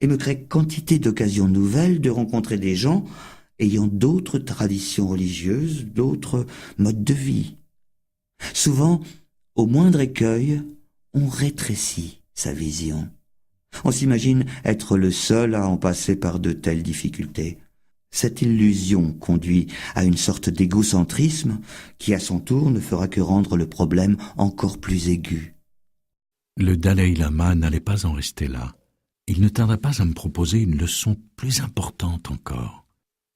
et me crée quantité d'occasions nouvelles de rencontrer des gens ayant d'autres traditions religieuses, d'autres modes de vie. Souvent, au moindre écueil, on rétrécit sa vision. On s'imagine être le seul à en passer par de telles difficultés. Cette illusion conduit à une sorte d'égocentrisme qui, à son tour, ne fera que rendre le problème encore plus aigu.
Le Dalai Lama n'allait pas en rester là. Il ne tarda pas à me proposer une leçon plus importante encore.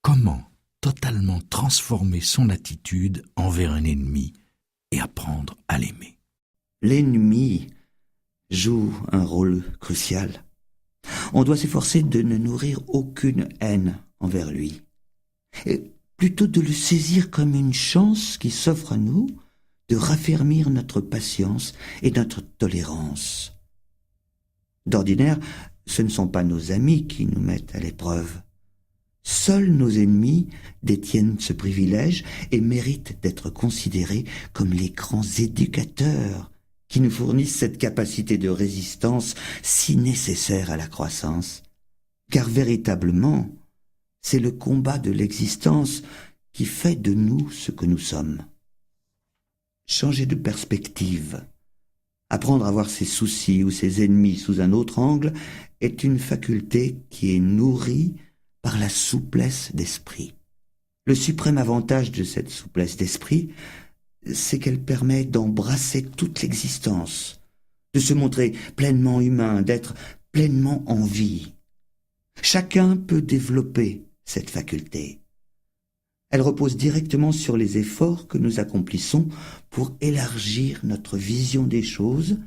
Comment totalement transformer son attitude envers un ennemi et apprendre à l'aimer.
L'ennemi joue un rôle crucial. On doit s'efforcer de ne nourrir aucune haine envers lui, et plutôt de le saisir comme une chance qui s'offre à nous de raffermir notre patience et notre tolérance. D'ordinaire, ce ne sont pas nos amis qui nous mettent à l'épreuve. Seuls nos ennemis détiennent ce privilège et méritent d'être considérés comme les grands éducateurs qui nous fournissent cette capacité de résistance si nécessaire à la croissance. Car véritablement, c'est le combat de l'existence qui fait de nous ce que nous sommes. Changer de perspective, apprendre à voir ses soucis ou ses ennemis sous un autre angle est une faculté qui est nourrie par la souplesse d'esprit. Le suprême avantage de cette souplesse d'esprit, c'est qu'elle permet d'embrasser toute l'existence, de se montrer pleinement humain, d'être pleinement en vie. Chacun peut développer cette faculté. Elle repose directement sur les efforts que nous accomplissons pour élargir notre vision des choses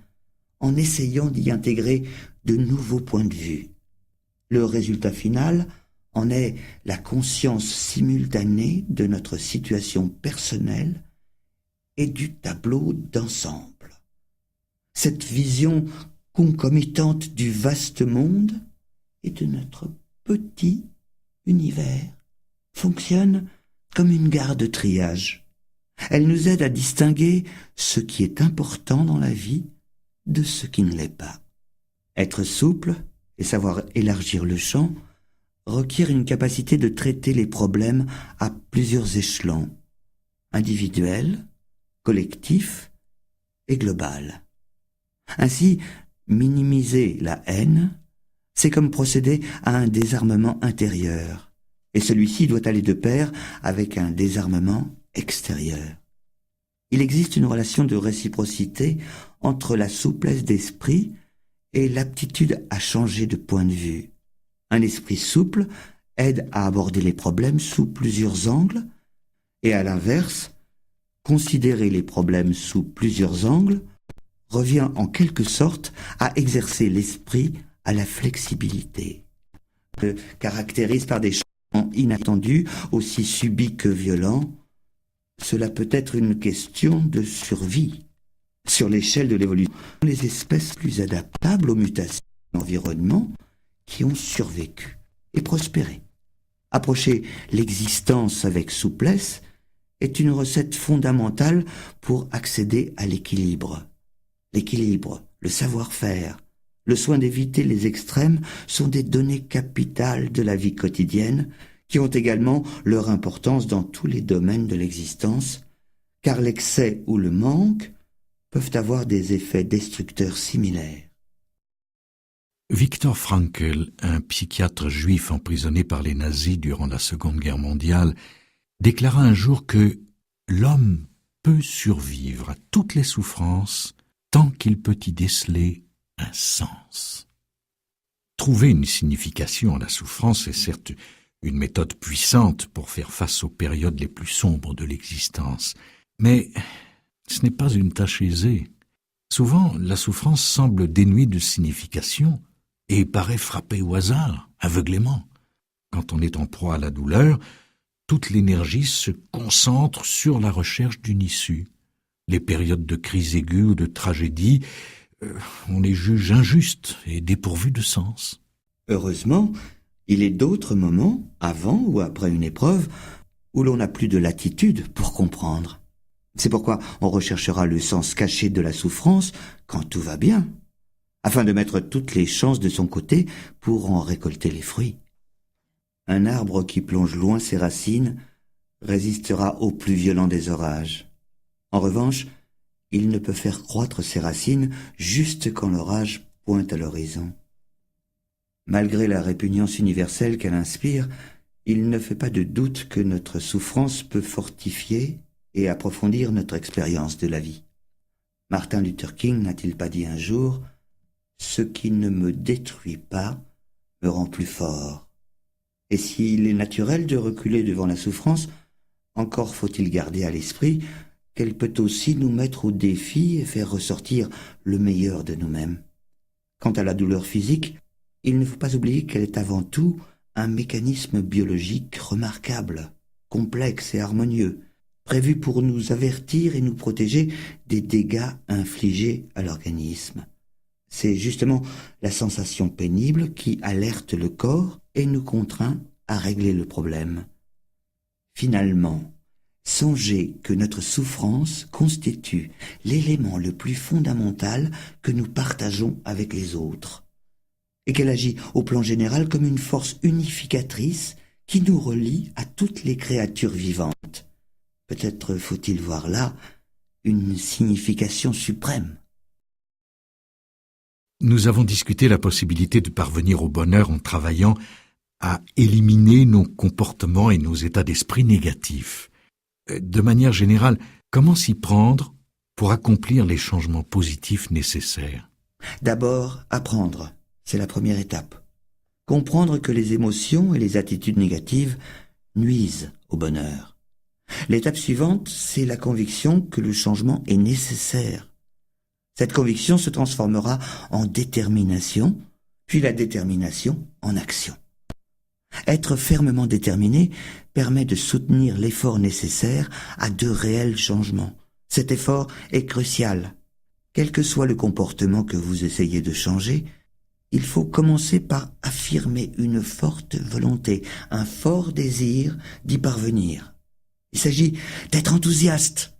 en essayant d'y intégrer de nouveaux points de vue. Le résultat final en est la conscience simultanée de notre situation personnelle et du tableau d'ensemble. Cette vision concomitante du vaste monde et de notre petit univers fonctionne comme une gare de triage. Elle nous aide à distinguer ce qui est important dans la vie de ce qui ne l'est pas. Être souple et savoir élargir le champ requiert une capacité de traiter les problèmes à plusieurs échelons, individuels, collectifs et global. Ainsi, minimiser la haine, c'est comme procéder à un désarmement intérieur, et celui-ci doit aller de pair avec un désarmement extérieur. Il existe une relation de réciprocité entre la souplesse d'esprit et l'aptitude à changer de point de vue. Un esprit souple aide à aborder les problèmes sous plusieurs angles, et à l'inverse, considérer les problèmes sous plusieurs angles revient en quelque sorte à exercer l'esprit à la flexibilité. Se caractérise par des changements inattendus, aussi subits que violents. Cela peut être une question de survie. Sur l'échelle de l'évolution, les espèces plus adaptables aux mutations de l'environnement qui ont survécu et prospéré. Approcher l'existence avec souplesse est une recette fondamentale pour accéder à l'équilibre. L'équilibre, le savoir-faire, le soin d'éviter les extrêmes sont des données capitales de la vie quotidienne qui ont également leur importance dans tous les domaines de l'existence, car l'excès ou le manque peuvent avoir des effets destructeurs similaires.
Viktor Frankl, un psychiatre juif emprisonné par les nazis durant la Seconde Guerre mondiale, déclara un jour que l'homme peut survivre à toutes les souffrances tant qu'il peut y déceler un sens. Trouver une signification à la souffrance est certes une méthode puissante pour faire face aux périodes les plus sombres de l'existence. Mais ce n'est pas une tâche aisée. Souvent, la souffrance semble dénuée de signification et paraît frapper au hasard, aveuglément. Quand on est en proie à la douleur, toute l'énergie se concentre sur la recherche d'une issue. Les périodes de crise aiguë ou de tragédie, on les juge injustes et dépourvues de sens.
Heureusement, il est d'autres moments, avant ou après une épreuve, où l'on n'a plus de latitude pour comprendre. C'est pourquoi on recherchera le sens caché de la souffrance quand tout va bien, afin de mettre toutes les chances de son côté pour en récolter les fruits. Un arbre qui plonge loin ses racines résistera au plus violent des orages. En revanche, il ne peut faire croître ses racines juste quand l'orage pointe à l'horizon. Malgré la répugnance universelle qu'elle inspire, il ne fait pas de doute que notre souffrance peut fortifier et approfondir notre expérience de la vie. Martin Luther King n'a-t-il pas dit un jour « Ce qui ne me détruit pas me rend plus fort ». Et s'il est naturel de reculer devant la souffrance, encore faut-il garder à l'esprit qu'elle peut aussi nous mettre au défi et faire ressortir le meilleur de nous-mêmes. Quant à la douleur physique, il ne faut pas oublier qu'elle est avant tout un mécanisme biologique remarquable, complexe et harmonieux, prévu pour nous avertir et nous protéger des dégâts infligés à l'organisme. C'est justement la sensation pénible qui alerte le corps et nous contraint à régler le problème. Finalement, songez que notre souffrance constitue l'élément le plus fondamental que nous partageons avec les autres, et qu'elle agit au plan général comme une force unificatrice qui nous relie à toutes les créatures vivantes. Peut-être faut-il voir là une signification suprême.
Nous avons discuté la possibilité de parvenir au bonheur en travaillant à éliminer nos comportements et nos états d'esprit négatifs. De manière générale, comment s'y prendre pour accomplir les changements positifs nécessaires?
D'abord, apprendre, c'est la première étape. Comprendre que les émotions et les attitudes négatives nuisent au bonheur. L'étape suivante, c'est la conviction que le changement est nécessaire. Cette conviction se transformera en détermination, puis la détermination en action. Être fermement déterminé permet de soutenir l'effort nécessaire à de réels changements. Cet effort est crucial. Quel que soit le comportement que vous essayez de changer, il faut commencer par affirmer une forte volonté, un fort désir d'y parvenir. Il s'agit d'être enthousiaste.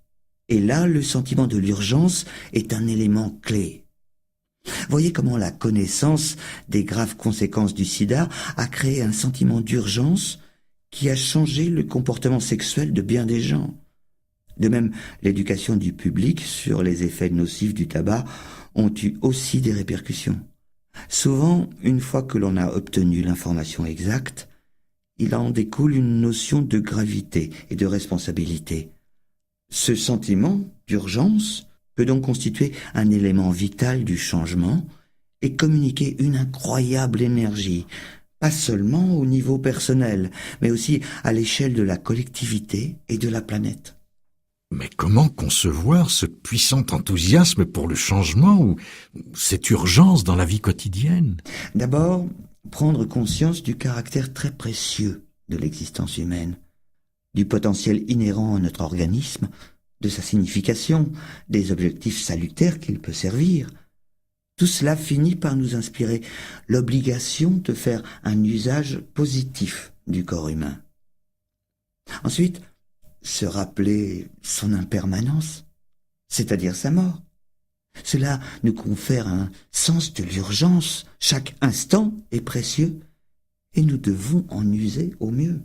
Et là, le sentiment de l'urgence est un élément clé. Voyez comment la connaissance des graves conséquences du sida a créé un sentiment d'urgence qui a changé le comportement sexuel de bien des gens. De même, l'éducation du public sur les effets nocifs du tabac ont eu aussi des répercussions. Souvent, une fois que l'on a obtenu l'information exacte, il en découle une notion de gravité et de responsabilité. Ce sentiment d'urgence peut donc constituer un élément vital du changement et communiquer une incroyable énergie, pas seulement au niveau personnel, mais aussi à l'échelle de la collectivité et de la planète.
Mais comment concevoir ce puissant enthousiasme pour le changement ou cette urgence dans la vie quotidienne?
D'abord, prendre conscience du caractère très précieux de l'existence humaine, du potentiel inhérent à notre organisme, de sa signification, des objectifs salutaires qu'il peut servir. Tout cela finit par nous inspirer l'obligation de faire un usage positif du corps humain. Ensuite, se rappeler son impermanence, c'est-à-dire sa mort. Cela nous confère un sens de l'urgence. Chaque instant est précieux et nous devons en user au mieux.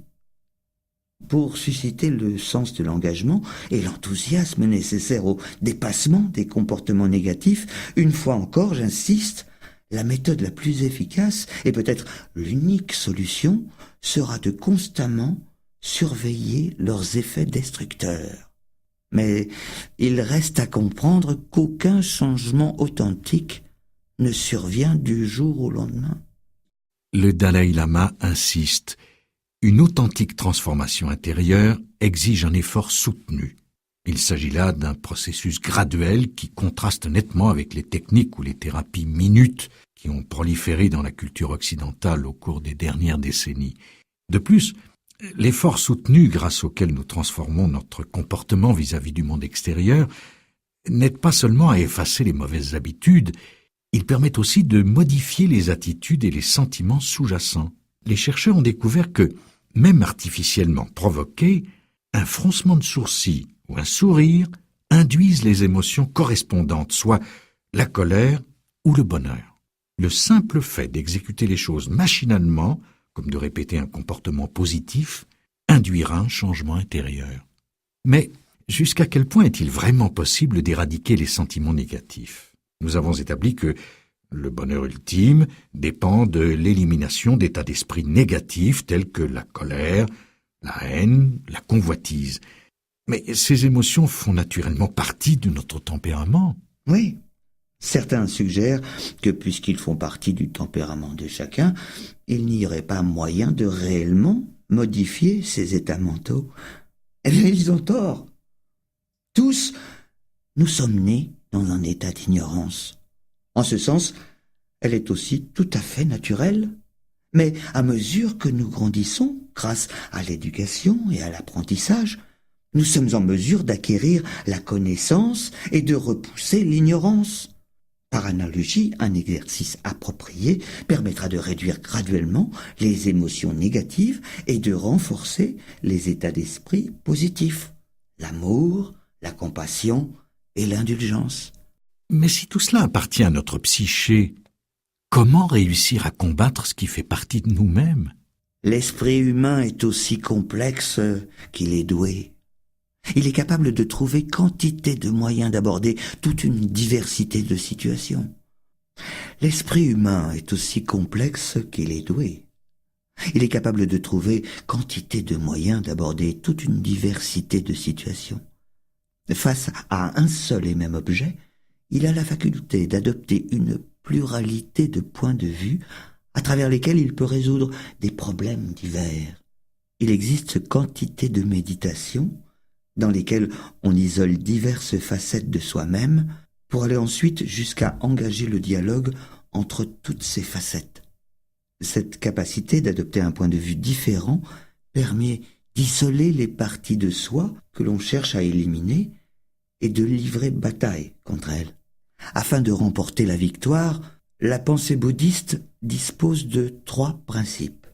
Pour susciter le sens de l'engagement et l'enthousiasme nécessaire au dépassement des comportements négatifs, une fois encore, j'insiste, la méthode la plus efficace et peut-être l'unique solution sera de constamment surveiller leurs effets destructeurs. Mais il reste à comprendre qu'aucun changement authentique ne survient du jour au lendemain.
Le Dalai Lama insiste. Une authentique transformation intérieure exige un effort soutenu. Il s'agit là d'un processus graduel qui contraste nettement avec les techniques ou les thérapies minutes qui ont proliféré dans la culture occidentale au cours des dernières décennies. De plus, l'effort soutenu grâce auquel nous transformons notre comportement vis-à-vis du monde extérieur n'aide pas seulement à effacer les mauvaises habitudes, il permet aussi de modifier les attitudes et les sentiments sous-jacents. Les chercheurs ont découvert que, même artificiellement provoqués, un froncement de sourcils ou un sourire induisent les émotions correspondantes, soit la colère ou le bonheur. Le simple fait d'exécuter les choses machinalement, comme de répéter un comportement positif, induira un changement intérieur. Mais jusqu'à quel point est-il vraiment possible d'éradiquer les sentiments négatifs ? Nous avons établi que le bonheur ultime dépend de l'élimination d'états d'esprit négatifs tels que la colère, la haine, la convoitise. Mais ces émotions font naturellement partie de notre tempérament.
Oui, certains suggèrent que puisqu'ils font partie du tempérament de chacun, il n'y aurait pas moyen de réellement modifier ces états mentaux. Eh bien, ils ont tort. Tous, nous sommes nés dans un état d'ignorance. En ce sens, elle est aussi tout à fait naturelle. Mais à mesure que nous grandissons, grâce à l'éducation et à l'apprentissage, nous sommes en mesure d'acquérir la connaissance et de repousser l'ignorance. Par analogie, un exercice approprié permettra de réduire graduellement les émotions négatives et de renforcer les états d'esprit positifs, l'amour, la compassion et l'indulgence.
Mais si tout cela appartient à notre psyché, comment réussir à combattre ce qui fait partie de nous-mêmes ?
L'esprit humain est aussi complexe qu'il est doué. Il est capable de trouver quantité de moyens d'aborder toute une diversité de situations. L'esprit humain est aussi complexe qu'il est doué. Il est capable de trouver quantité de moyens d'aborder toute une diversité de situations. Face à un seul et même objet, il a la faculté d'adopter une pluralité de points de vue à travers lesquels il peut résoudre des problèmes divers. Il existe quantité de méditations dans lesquelles on isole diverses facettes de soi-même pour aller ensuite jusqu'à engager le dialogue entre toutes ces facettes. Cette capacité d'adopter un point de vue différent permet d'isoler les parties de soi que l'on cherche à éliminer et de livrer bataille contre elles. Afin de remporter la victoire, la pensée bouddhiste dispose de 3 principes.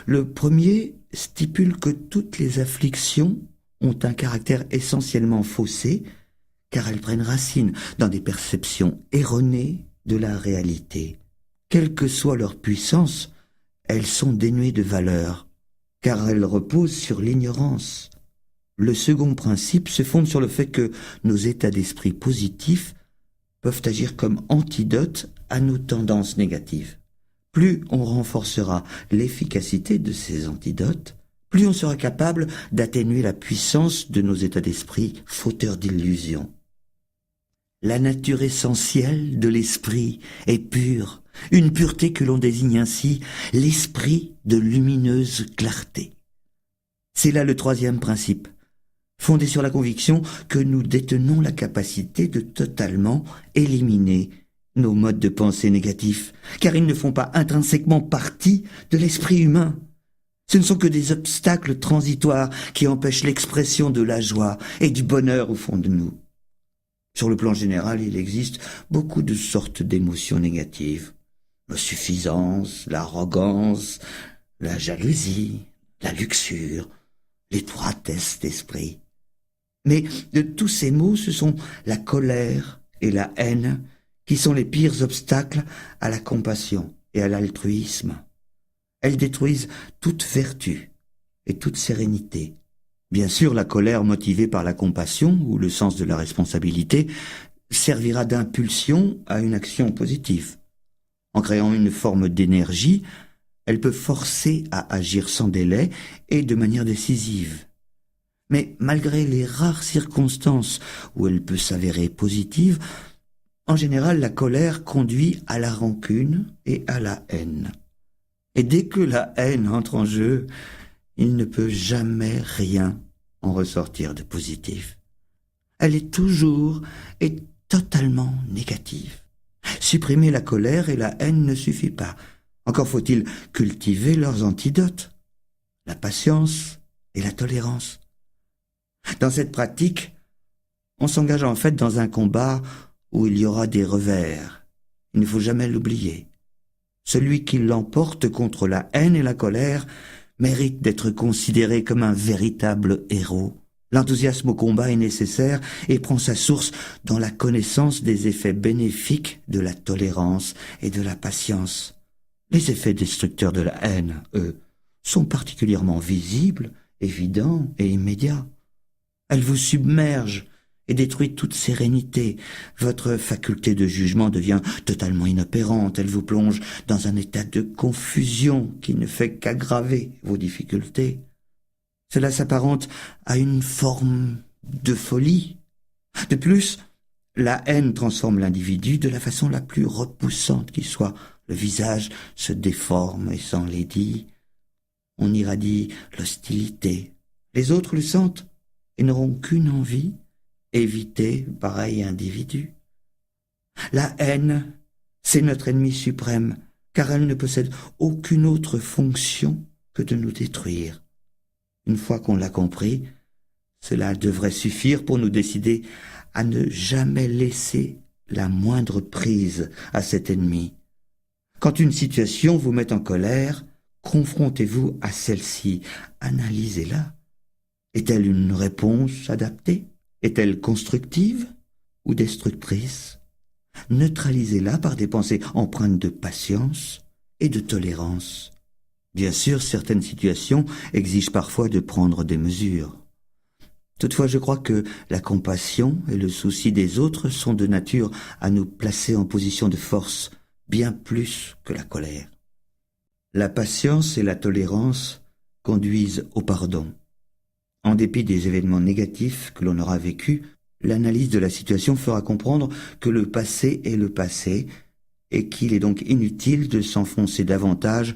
Le premier stipule que toutes les afflictions ont un caractère essentiellement faussé, car elles prennent racine dans des perceptions erronées de la réalité. Quelle que soit leur puissance, elles sont dénuées de valeur, car elles reposent sur l'ignorance. Le second principe se fonde sur le fait que nos états d'esprit positifs peuvent agir comme antidote à nos tendances négatives. Plus on renforcera l'efficacité de ces antidotes, plus on sera capable d'atténuer la puissance de nos états d'esprit fauteurs d'illusions. La nature essentielle de l'esprit est pure, une pureté que l'on désigne ainsi l'esprit de lumineuse clarté. C'est là le troisième principe, fondé sur la conviction que nous détenons la capacité de totalement éliminer nos modes de pensée négatifs, car ils ne font pas intrinsèquement partie de l'esprit humain. Ce ne sont que des obstacles transitoires qui empêchent l'expression de la joie et du bonheur au fond de nous. Sur le plan général, il existe beaucoup de sortes d'émotions négatives. La suffisance, l'arrogance, la jalousie, la luxure, l'étroitesse d'esprit. Mais de tous ces maux, ce sont la colère et la haine qui sont les pires obstacles à la compassion et à l'altruisme. Elles détruisent toute vertu et toute sérénité. Bien sûr, la colère motivée par la compassion ou le sens de la responsabilité servira d'impulsion à une action positive. En créant une forme d'énergie, elle peut forcer à agir sans délai et de manière décisive. Mais malgré les rares circonstances où elle peut s'avérer positive, en général, la colère conduit à la rancune et à la haine. Et dès que la haine entre en jeu, il ne peut jamais rien en ressortir de positif. Elle est toujours et totalement négative. Supprimer la colère et la haine ne suffit pas. Encore faut-il cultiver leurs antidotes, la patience et la tolérance. Dans cette pratique, on s'engage en fait dans un combat où il y aura des revers. Il ne faut jamais l'oublier. Celui qui l'emporte contre la haine et la colère mérite d'être considéré comme un véritable héros. L'enthousiasme au combat est nécessaire et prend sa source dans la connaissance des effets bénéfiques de la tolérance et de la patience. Les effets destructeurs de la haine, eux, sont particulièrement visibles, évidents et immédiats. Elle vous submerge et détruit toute sérénité. Votre faculté de jugement devient totalement inopérante. Elle vous plonge dans un état de confusion qui ne fait qu'aggraver vos difficultés. Cela s'apparente à une forme de folie. De plus, la haine transforme l'individu de la façon la plus repoussante qui soit. Le visage se déforme et s'enlaidit. On irradie l'hostilité. Les autres le sentent et n'auront qu'une envie, éviter pareil individu. La haine, c'est notre ennemi suprême, car elle ne possède aucune autre fonction que de nous détruire. Une fois qu'on l'a compris, cela devrait suffire pour nous décider à ne jamais laisser la moindre prise à cet ennemi. Quand une situation vous met en colère, confrontez-vous à celle-ci, analysez-la. Est-elle une réponse adaptée? Est-elle constructive ou destructrice? Neutralisez-la par des pensées empreintes de patience et de tolérance. Bien sûr, certaines situations exigent parfois de prendre des mesures. Toutefois, je crois que la compassion et le souci des autres sont de nature à nous placer en position de force, bien plus que la colère. La patience et la tolérance conduisent au pardon. En dépit des événements négatifs que l'on aura vécus, l'analyse de la situation fera comprendre que le passé est le passé et qu'il est donc inutile de s'enfoncer davantage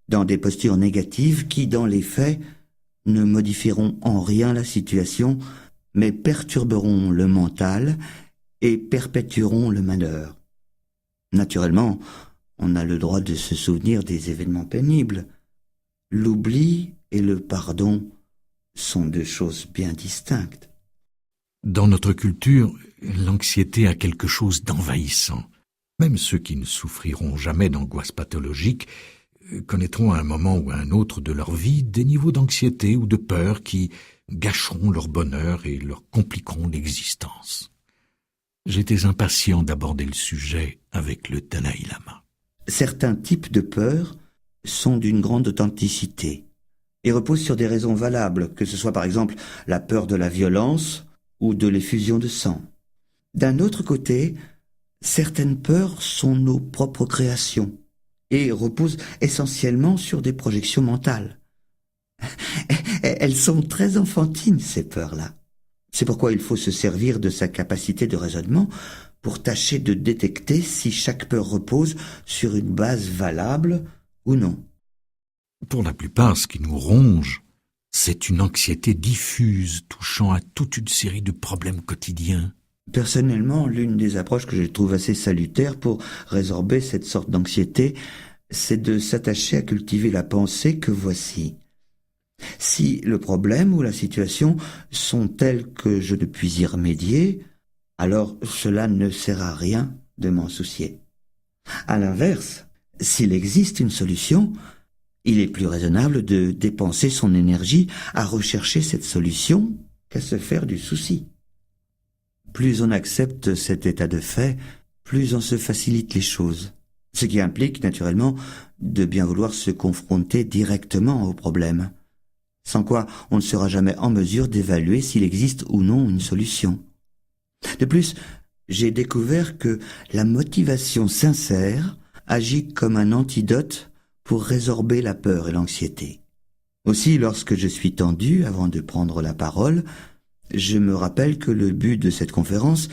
dans des postures négatives qui, dans les faits, ne modifieront en rien la situation, mais perturberont le mental et perpétueront le malheur. Naturellement, on a le droit de se souvenir des événements pénibles. L'oubli et le pardon sont deux choses bien distinctes.
Dans notre culture, l'anxiété a quelque chose d'envahissant. Même ceux qui ne souffriront jamais d'angoisse pathologique connaîtront à un moment ou à un autre de leur vie des niveaux d'anxiété ou de peur qui gâcheront leur bonheur et leur compliqueront l'existence. J'étais impatient d'aborder le sujet avec le Dalai Lama.
Certains types de peurs sont d'une grande authenticité et reposent sur des raisons valables, que ce soit par exemple la peur de la violence ou de l'effusion de sang. D'un autre côté, certaines peurs sont nos propres créations et reposent essentiellement sur des projections mentales. Elles sont très enfantines, ces peurs-là. C'est pourquoi il faut se servir de sa capacité de raisonnement pour tâcher de détecter si chaque peur repose sur une base valable ou non.
Pour la plupart, ce qui nous ronge, c'est une anxiété diffuse touchant à toute une série de problèmes quotidiens.
Personnellement, l'une des approches que je trouve assez salutaire pour résorber cette sorte d'anxiété, c'est de s'attacher à cultiver la pensée que voici. Si le problème ou la situation sont tels que je ne puis y remédier, alors cela ne sert à rien de m'en soucier. À l'inverse, s'il existe une solution, il est plus raisonnable de dépenser son énergie à rechercher cette solution qu'à se faire du souci. Plus on accepte cet état de fait, plus on se facilite les choses, ce qui implique naturellement de bien vouloir se confronter directement au problème, sans quoi on ne sera jamais en mesure d'évaluer s'il existe ou non une solution. De plus, j'ai découvert que la motivation sincère agit comme un antidote pour résorber la peur et l'anxiété. Aussi, lorsque je suis tendu avant de prendre la parole, je me rappelle que le but de cette conférence,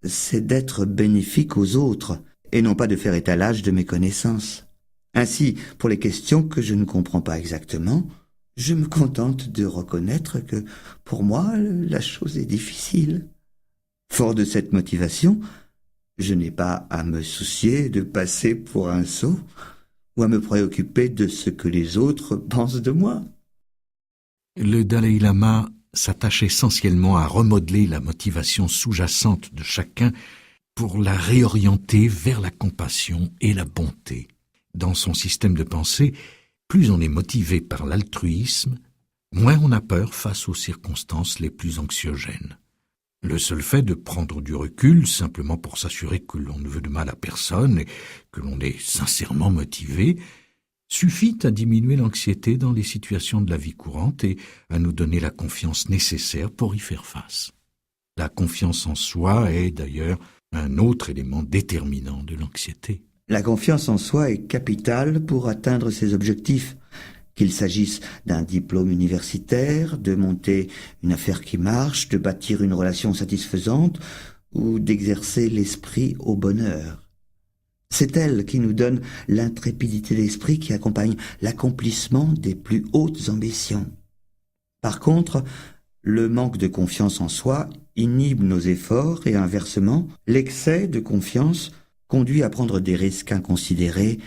c'est d'être bénéfique aux autres et non pas de faire étalage de mes connaissances. Ainsi, pour les questions que je ne comprends pas exactement, Je me contente de reconnaître que, pour moi, la chose est difficile. Fort de cette motivation, je n'ai pas à me soucier de passer pour un sot ou à me préoccuper de ce que les autres pensent de moi.
Le Dalai Lama s'attache essentiellement à remodeler la motivation sous-jacente de chacun pour la réorienter vers la compassion et la bonté. Dans son système de pensée, plus on est motivé par l'altruisme, moins on a peur face aux circonstances les plus anxiogènes. Le seul fait de prendre du recul, simplement pour s'assurer que l'on ne veut de mal à personne et que l'on est sincèrement motivé, suffit à diminuer l'anxiété dans les situations de la vie courante et à nous donner la confiance nécessaire pour y faire face. La confiance en soi est d'ailleurs un autre élément déterminant de l'anxiété.
La confiance en soi est capitale pour atteindre ses objectifs, qu'il s'agisse d'un diplôme universitaire, de monter une affaire qui marche, de bâtir une relation satisfaisante ou d'exercer l'esprit au bonheur. C'est elle qui nous donne l'intrépidité d'esprit qui accompagne l'accomplissement des plus hautes ambitions. Par contre, le manque de confiance en soi inhibe nos efforts et inversement, l'excès de confiance conduit à prendre des risques inconsidérés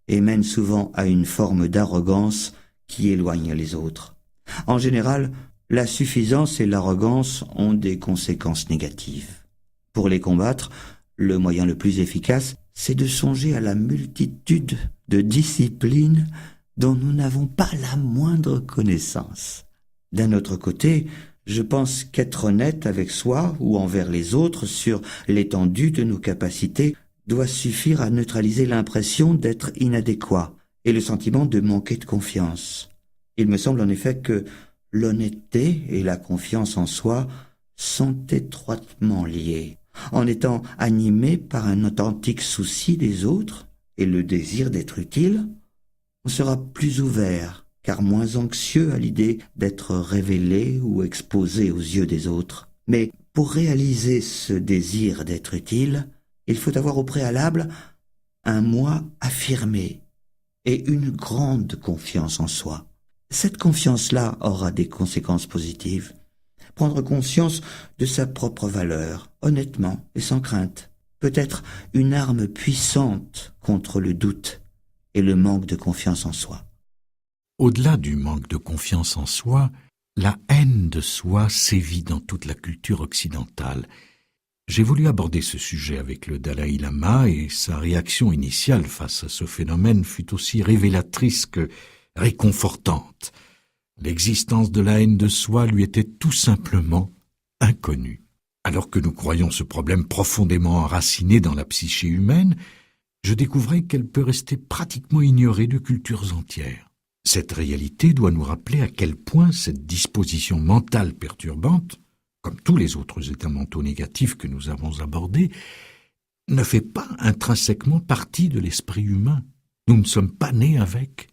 et mène souvent à une forme d'arrogance qui éloigne les autres. En général, la suffisance et l'arrogance ont des conséquences négatives. Pour les combattre, le moyen le plus efficace, c'est de songer à la multitude de disciplines dont nous n'avons pas la moindre connaissance. D'un autre côté, je pense qu'être honnête avec soi ou envers les autres sur l'étendue de nos capacités doit suffire à neutraliser l'impression d'être inadéquat et le sentiment de manquer de confiance. Il me semble en effet que l'honnêteté et la confiance en soi sont étroitement liées. En étant animé par un authentique souci des autres et le désir d'être utile, on sera plus ouvert, car moins anxieux à l'idée d'être révélé ou exposé aux yeux des autres. Mais pour réaliser ce désir d'être utile, il faut avoir au préalable un moi affirmé et une grande confiance en soi. Cette confiance-là aura des conséquences positives. Prendre conscience de sa propre valeur, honnêtement et sans crainte, peut être une arme puissante contre le doute et le manque de confiance en soi.
Au-delà du manque de confiance en soi, la haine de soi sévit dans toute la culture occidentale. J'ai voulu aborder ce sujet avec le Dalai Lama et sa réaction initiale face à ce phénomène fut aussi révélatrice que réconfortante. L'existence de la haine de soi lui était tout simplement inconnue. Alors que nous croyons ce problème profondément enraciné dans la psyché humaine, je découvrais qu'elle peut rester pratiquement ignorée de cultures entières. Cette réalité doit nous rappeler à quel point cette disposition mentale perturbante, comme tous les autres états mentaux négatifs que nous avons abordés, ne fait pas intrinsèquement partie de l'esprit humain. Nous ne sommes pas nés avec.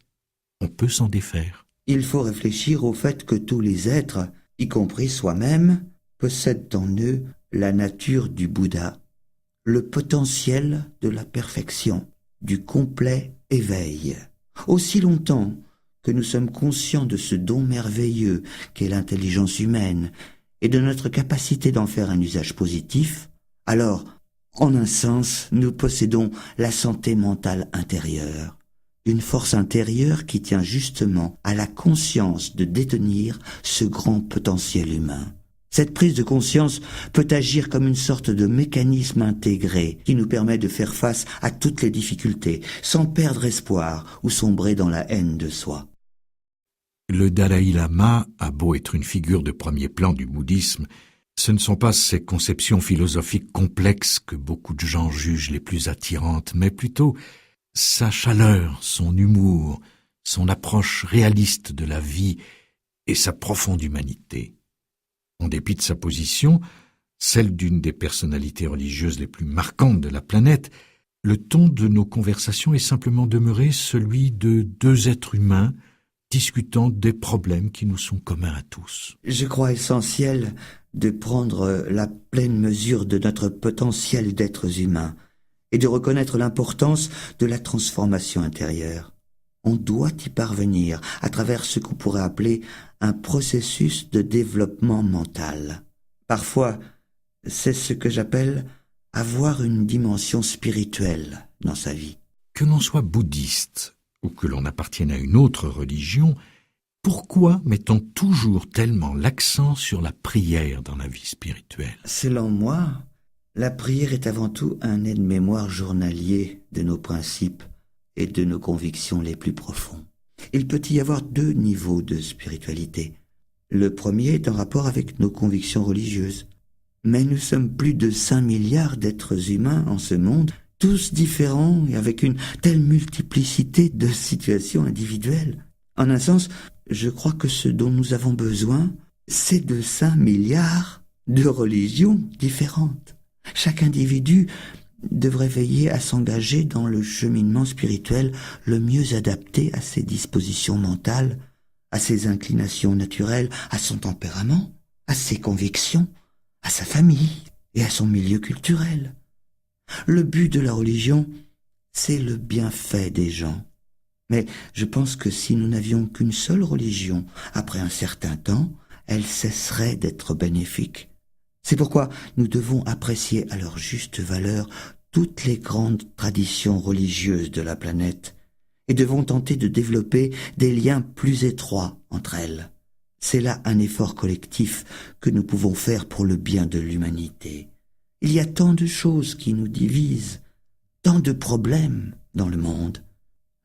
On peut s'en défaire.
Il faut réfléchir au fait que tous les êtres, y compris soi-même, possèdent en eux la nature du Bouddha, le potentiel de la perfection, du complet éveil. Aussi longtemps que nous sommes conscients de ce don merveilleux qu'est l'intelligence humaine et de notre capacité d'en faire un usage positif, alors, en un sens, nous possédons la santé mentale intérieure, une force intérieure qui tient justement à la conscience de détenir ce grand potentiel humain. Cette prise de conscience peut agir comme une sorte de mécanisme intégré qui nous permet de faire face à toutes les difficultés, sans perdre espoir ou sombrer dans la haine de soi.
Le Dalai Lama a beau être une figure de premier plan du bouddhisme, ce ne sont pas ces conceptions philosophiques complexes que beaucoup de gens jugent les plus attirantes, mais plutôt sa chaleur, son humour, son approche réaliste de la vie et sa profonde humanité. En dépit de sa position, celle d'une des personnalités religieuses les plus marquantes de la planète, le ton de nos conversations est simplement demeuré celui de deux êtres humains discutant des problèmes qui nous sont communs à tous.
Je crois essentiel de prendre la pleine mesure de notre potentiel d'êtres humains et de reconnaître l'importance de la transformation intérieure. On doit y parvenir à travers ce qu'on pourrait appeler un processus de développement mental. Parfois, c'est ce que j'appelle avoir une dimension spirituelle dans sa vie.
Que l'on soit bouddhiste ou que l'on appartienne à une autre religion, pourquoi met-on toujours tellement l'accent sur la prière dans la vie spirituelle?
Selon moi, la prière est avant tout un aide-mémoire journalier de nos principes et de nos convictions les plus profonds. Il peut y avoir 2 niveaux de spiritualité. Le premier est en rapport avec nos convictions religieuses. Mais nous sommes plus de 5 milliards d'êtres humains en ce monde, tous différents et avec une telle multiplicité de situations individuelles. En un sens, je crois que ce dont nous avons besoin, c'est de 5 milliards de religions différentes. Chaque individu devrait veiller à s'engager dans le cheminement spirituel le mieux adapté à ses dispositions mentales, à ses inclinations naturelles, à son tempérament, à ses convictions, à sa famille et à son milieu culturel. Le but de la religion, c'est le bienfait des gens. Mais je pense que si nous n'avions qu'une seule religion, après un certain temps, elle cesserait d'être bénéfique. C'est pourquoi nous devons apprécier à leur juste valeur toutes les grandes traditions religieuses de la planète et devons tenter de développer des liens plus étroits entre elles. C'est là un effort collectif que nous pouvons faire pour le bien de l'humanité. Il y a tant de choses qui nous divisent, tant de problèmes dans le monde.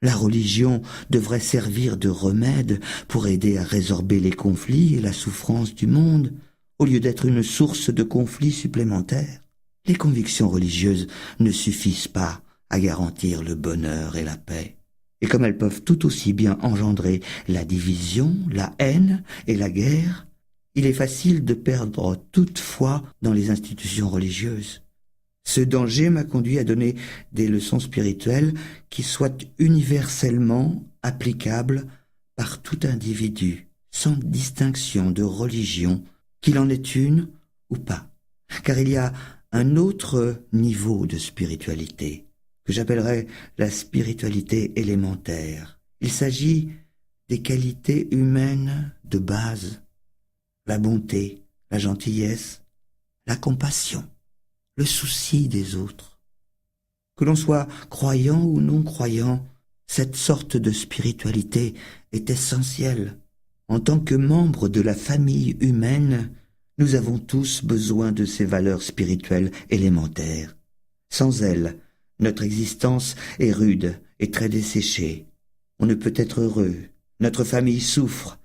La religion devrait servir de remède pour aider à résorber les conflits et la souffrance du monde, au lieu d'être une source de conflits supplémentaires. Les convictions religieuses ne suffisent pas à garantir le bonheur et la paix. Et comme elles peuvent tout aussi bien engendrer la division, la haine et la guerre, il est facile de perdre toute foi dans les institutions religieuses. Ce danger m'a conduit à donner des leçons spirituelles qui soient universellement applicables par tout individu, sans distinction de religion, qu'il en ait une ou pas. Car il y a un autre niveau de spiritualité, que j'appellerais la spiritualité élémentaire. Il s'agit des qualités humaines de base, la bonté, la gentillesse, la compassion, le souci des autres. Que l'on soit croyant ou non croyant, cette sorte de spiritualité est essentielle. En tant que membres de la famille humaine, nous avons tous besoin de ces valeurs spirituelles élémentaires. Sans elles, notre existence est rude et très desséchée. On ne peut être heureux, notre famille souffre,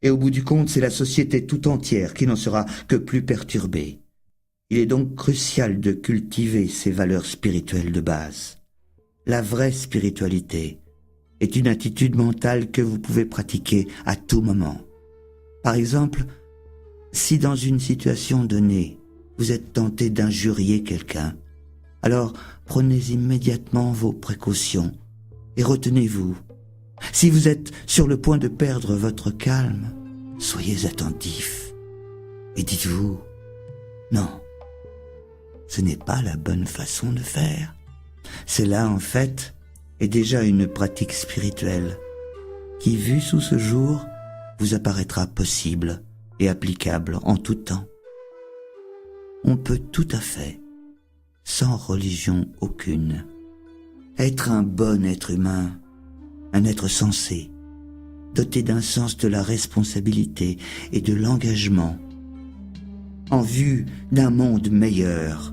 et au bout du compte, c'est la société tout entière qui n'en sera que plus perturbée. Il est donc crucial de cultiver ces valeurs spirituelles de base. La vraie spiritualité est une attitude mentale que vous pouvez pratiquer à tout moment. Par exemple, si dans une situation donnée, vous êtes tenté d'injurier quelqu'un, alors prenez immédiatement vos précautions et retenez-vous. Si vous êtes sur le point de perdre votre calme, soyez attentif et dites-vous « Non, ce n'est pas la bonne façon de faire. » C'est là, en fait, est déjà une pratique spirituelle qui, vue sous ce jour, vous apparaîtra possible et applicable en tout temps. On peut tout à fait, sans religion aucune, être un bon être humain, un être sensé, doté d'un sens de la responsabilité et de l'engagement, en vue d'un monde meilleur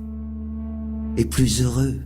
et plus heureux.